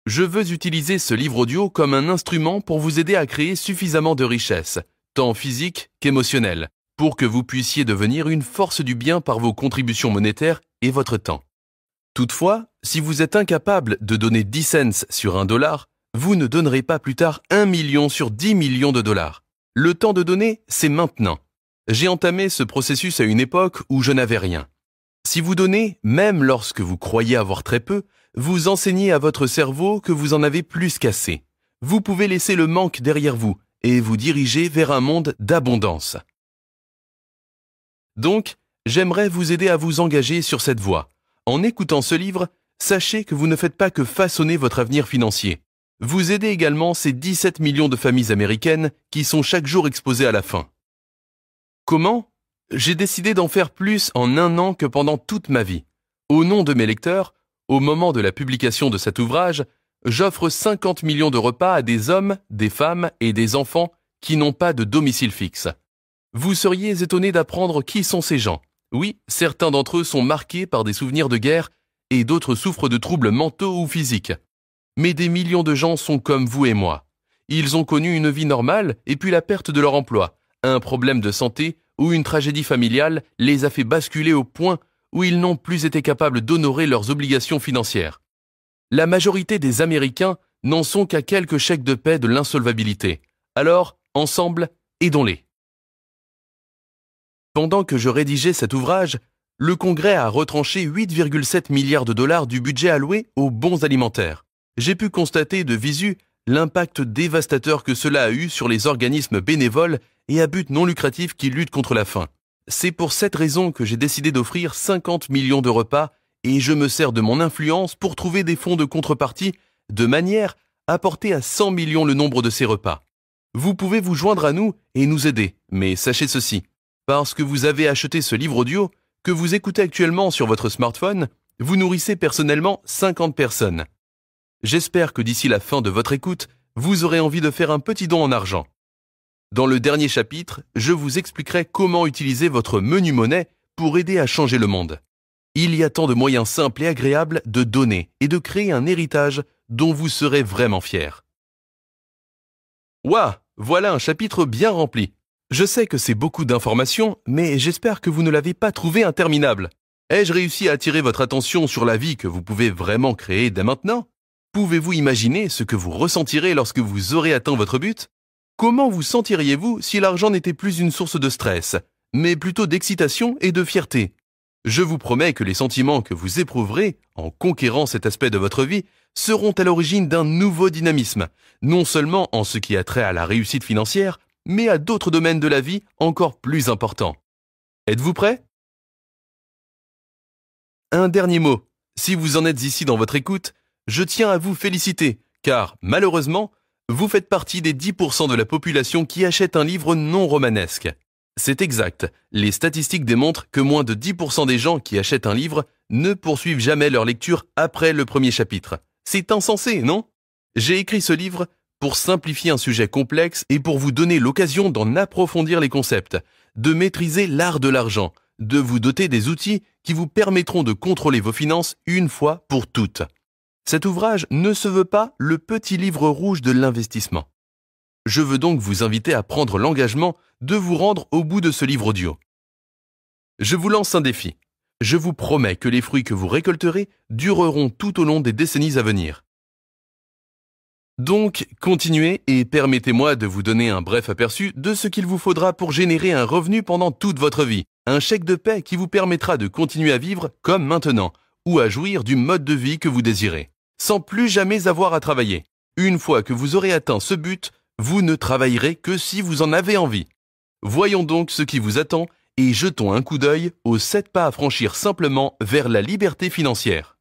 Je veux utiliser ce livre audio comme un instrument pour vous aider à créer suffisamment de richesse, tant physique qu'émotionnelle, pour que vous puissiez devenir une force du bien par vos contributions monétaires et votre temps. Toutefois, si vous êtes incapable de donner 10 cents sur $1, vous ne donnerez pas plus tard 1 million sur 10 millions de dollars. Le temps de donner, c'est maintenant. J'ai entamé ce processus à une époque où je n'avais rien. Si vous donnez, même lorsque vous croyez avoir très peu, vous enseignez à votre cerveau que vous en avez plus qu'assez. Vous pouvez laisser le manque derrière vous et vous diriger vers un monde d'abondance. Donc, j'aimerais vous aider à vous engager sur cette voie. En écoutant ce livre, sachez que vous ne faites pas que façonner votre avenir financier. Vous aidez également ces 17 millions de familles américaines qui sont chaque jour exposées à la faim. Comment ? J'ai décidé d'en faire plus en 1 an que pendant toute ma vie. Au nom de mes lecteurs, au moment de la publication de cet ouvrage, j'offre 50 millions de repas à des hommes, des femmes et des enfants qui n'ont pas de domicile fixe. Vous seriez étonné d'apprendre qui sont ces gens. Oui, certains d'entre eux sont marqués par des souvenirs de guerre et d'autres souffrent de troubles mentaux ou physiques. Mais des millions de gens sont comme vous et moi. Ils ont connu une vie normale et puis la perte de leur emploi, un problème de santé ou une tragédie familiale les a fait basculer au point où ils n'ont plus été capables d'honorer leurs obligations financières. La majorité des Américains n'en sont qu'à quelques chèques de paie de l'insolvabilité. Alors, ensemble, aidons-les. Pendant que je rédigeais cet ouvrage, le Congrès a retranché 8,7 milliards de dollars du budget alloué aux bons alimentaires. J'ai pu constater de visu l'impact dévastateur que cela a eu sur les organismes bénévoles et à but non lucratif qui luttent contre la faim. C'est pour cette raison que j'ai décidé d'offrir 50 millions de repas et je me sers de mon influence pour trouver des fonds de contrepartie de manière à porter à 100 millions le nombre de ces repas. Vous pouvez vous joindre à nous et nous aider, mais sachez ceci. Parce que vous avez acheté ce livre audio que vous écoutez actuellement sur votre smartphone, vous nourrissez personnellement 50 personnes. J'espère que d'ici la fin de votre écoute, vous aurez envie de faire un petit don en argent. Dans le dernier chapitre, je vous expliquerai comment utiliser votre menu monnaie pour aider à changer le monde. Il y a tant de moyens simples et agréables de donner et de créer un héritage dont vous serez vraiment fiers. Ouah, voilà un chapitre bien rempli. Je sais que c'est beaucoup d'informations, mais j'espère que vous ne l'avez pas trouvé interminable. Ai-je réussi à attirer votre attention sur la vie que vous pouvez vraiment créer dès maintenant ? Pouvez-vous imaginer ce que vous ressentirez lorsque vous aurez atteint votre but ? Comment vous sentiriez-vous si l'argent n'était plus une source de stress, mais plutôt d'excitation et de fierté ? Je vous promets que les sentiments que vous éprouverez en conquérant cet aspect de votre vie seront à l'origine d'un nouveau dynamisme, non seulement en ce qui a trait à la réussite financière, mais à d'autres domaines de la vie encore plus importants. Êtes-vous prêts ? Un dernier mot. Si vous en êtes ici dans votre écoute, je tiens à vous féliciter, car, malheureusement, vous faites partie des 10% de la population qui achète un livre non romanesque. C'est exact, les statistiques démontrent que moins de 10% des gens qui achètent un livre ne poursuivent jamais leur lecture après le premier chapitre. C'est insensé, non ? J'ai écrit ce livre pour simplifier un sujet complexe et pour vous donner l'occasion d'en approfondir les concepts, de maîtriser l'art de l'argent, de vous doter des outils qui vous permettront de contrôler vos finances une fois pour toutes. Cet ouvrage ne se veut pas le petit livre rouge de l'investissement. Je veux donc vous inviter à prendre l'engagement de vous rendre au bout de ce livre audio. Je vous lance un défi. Je vous promets que les fruits que vous récolterez dureront tout au long des décennies à venir. Donc, continuez et permettez-moi de vous donner un bref aperçu de ce qu'il vous faudra pour générer un revenu pendant toute votre vie. Un chèque de paie qui vous permettra de continuer à vivre comme maintenant ou à jouir du mode de vie que vous désirez, sans plus jamais avoir à travailler. Une fois que vous aurez atteint ce but, vous ne travaillerez que si vous en avez envie. Voyons donc ce qui vous attend et jetons un coup d'œil aux 7 pas à franchir simplement vers la liberté financière.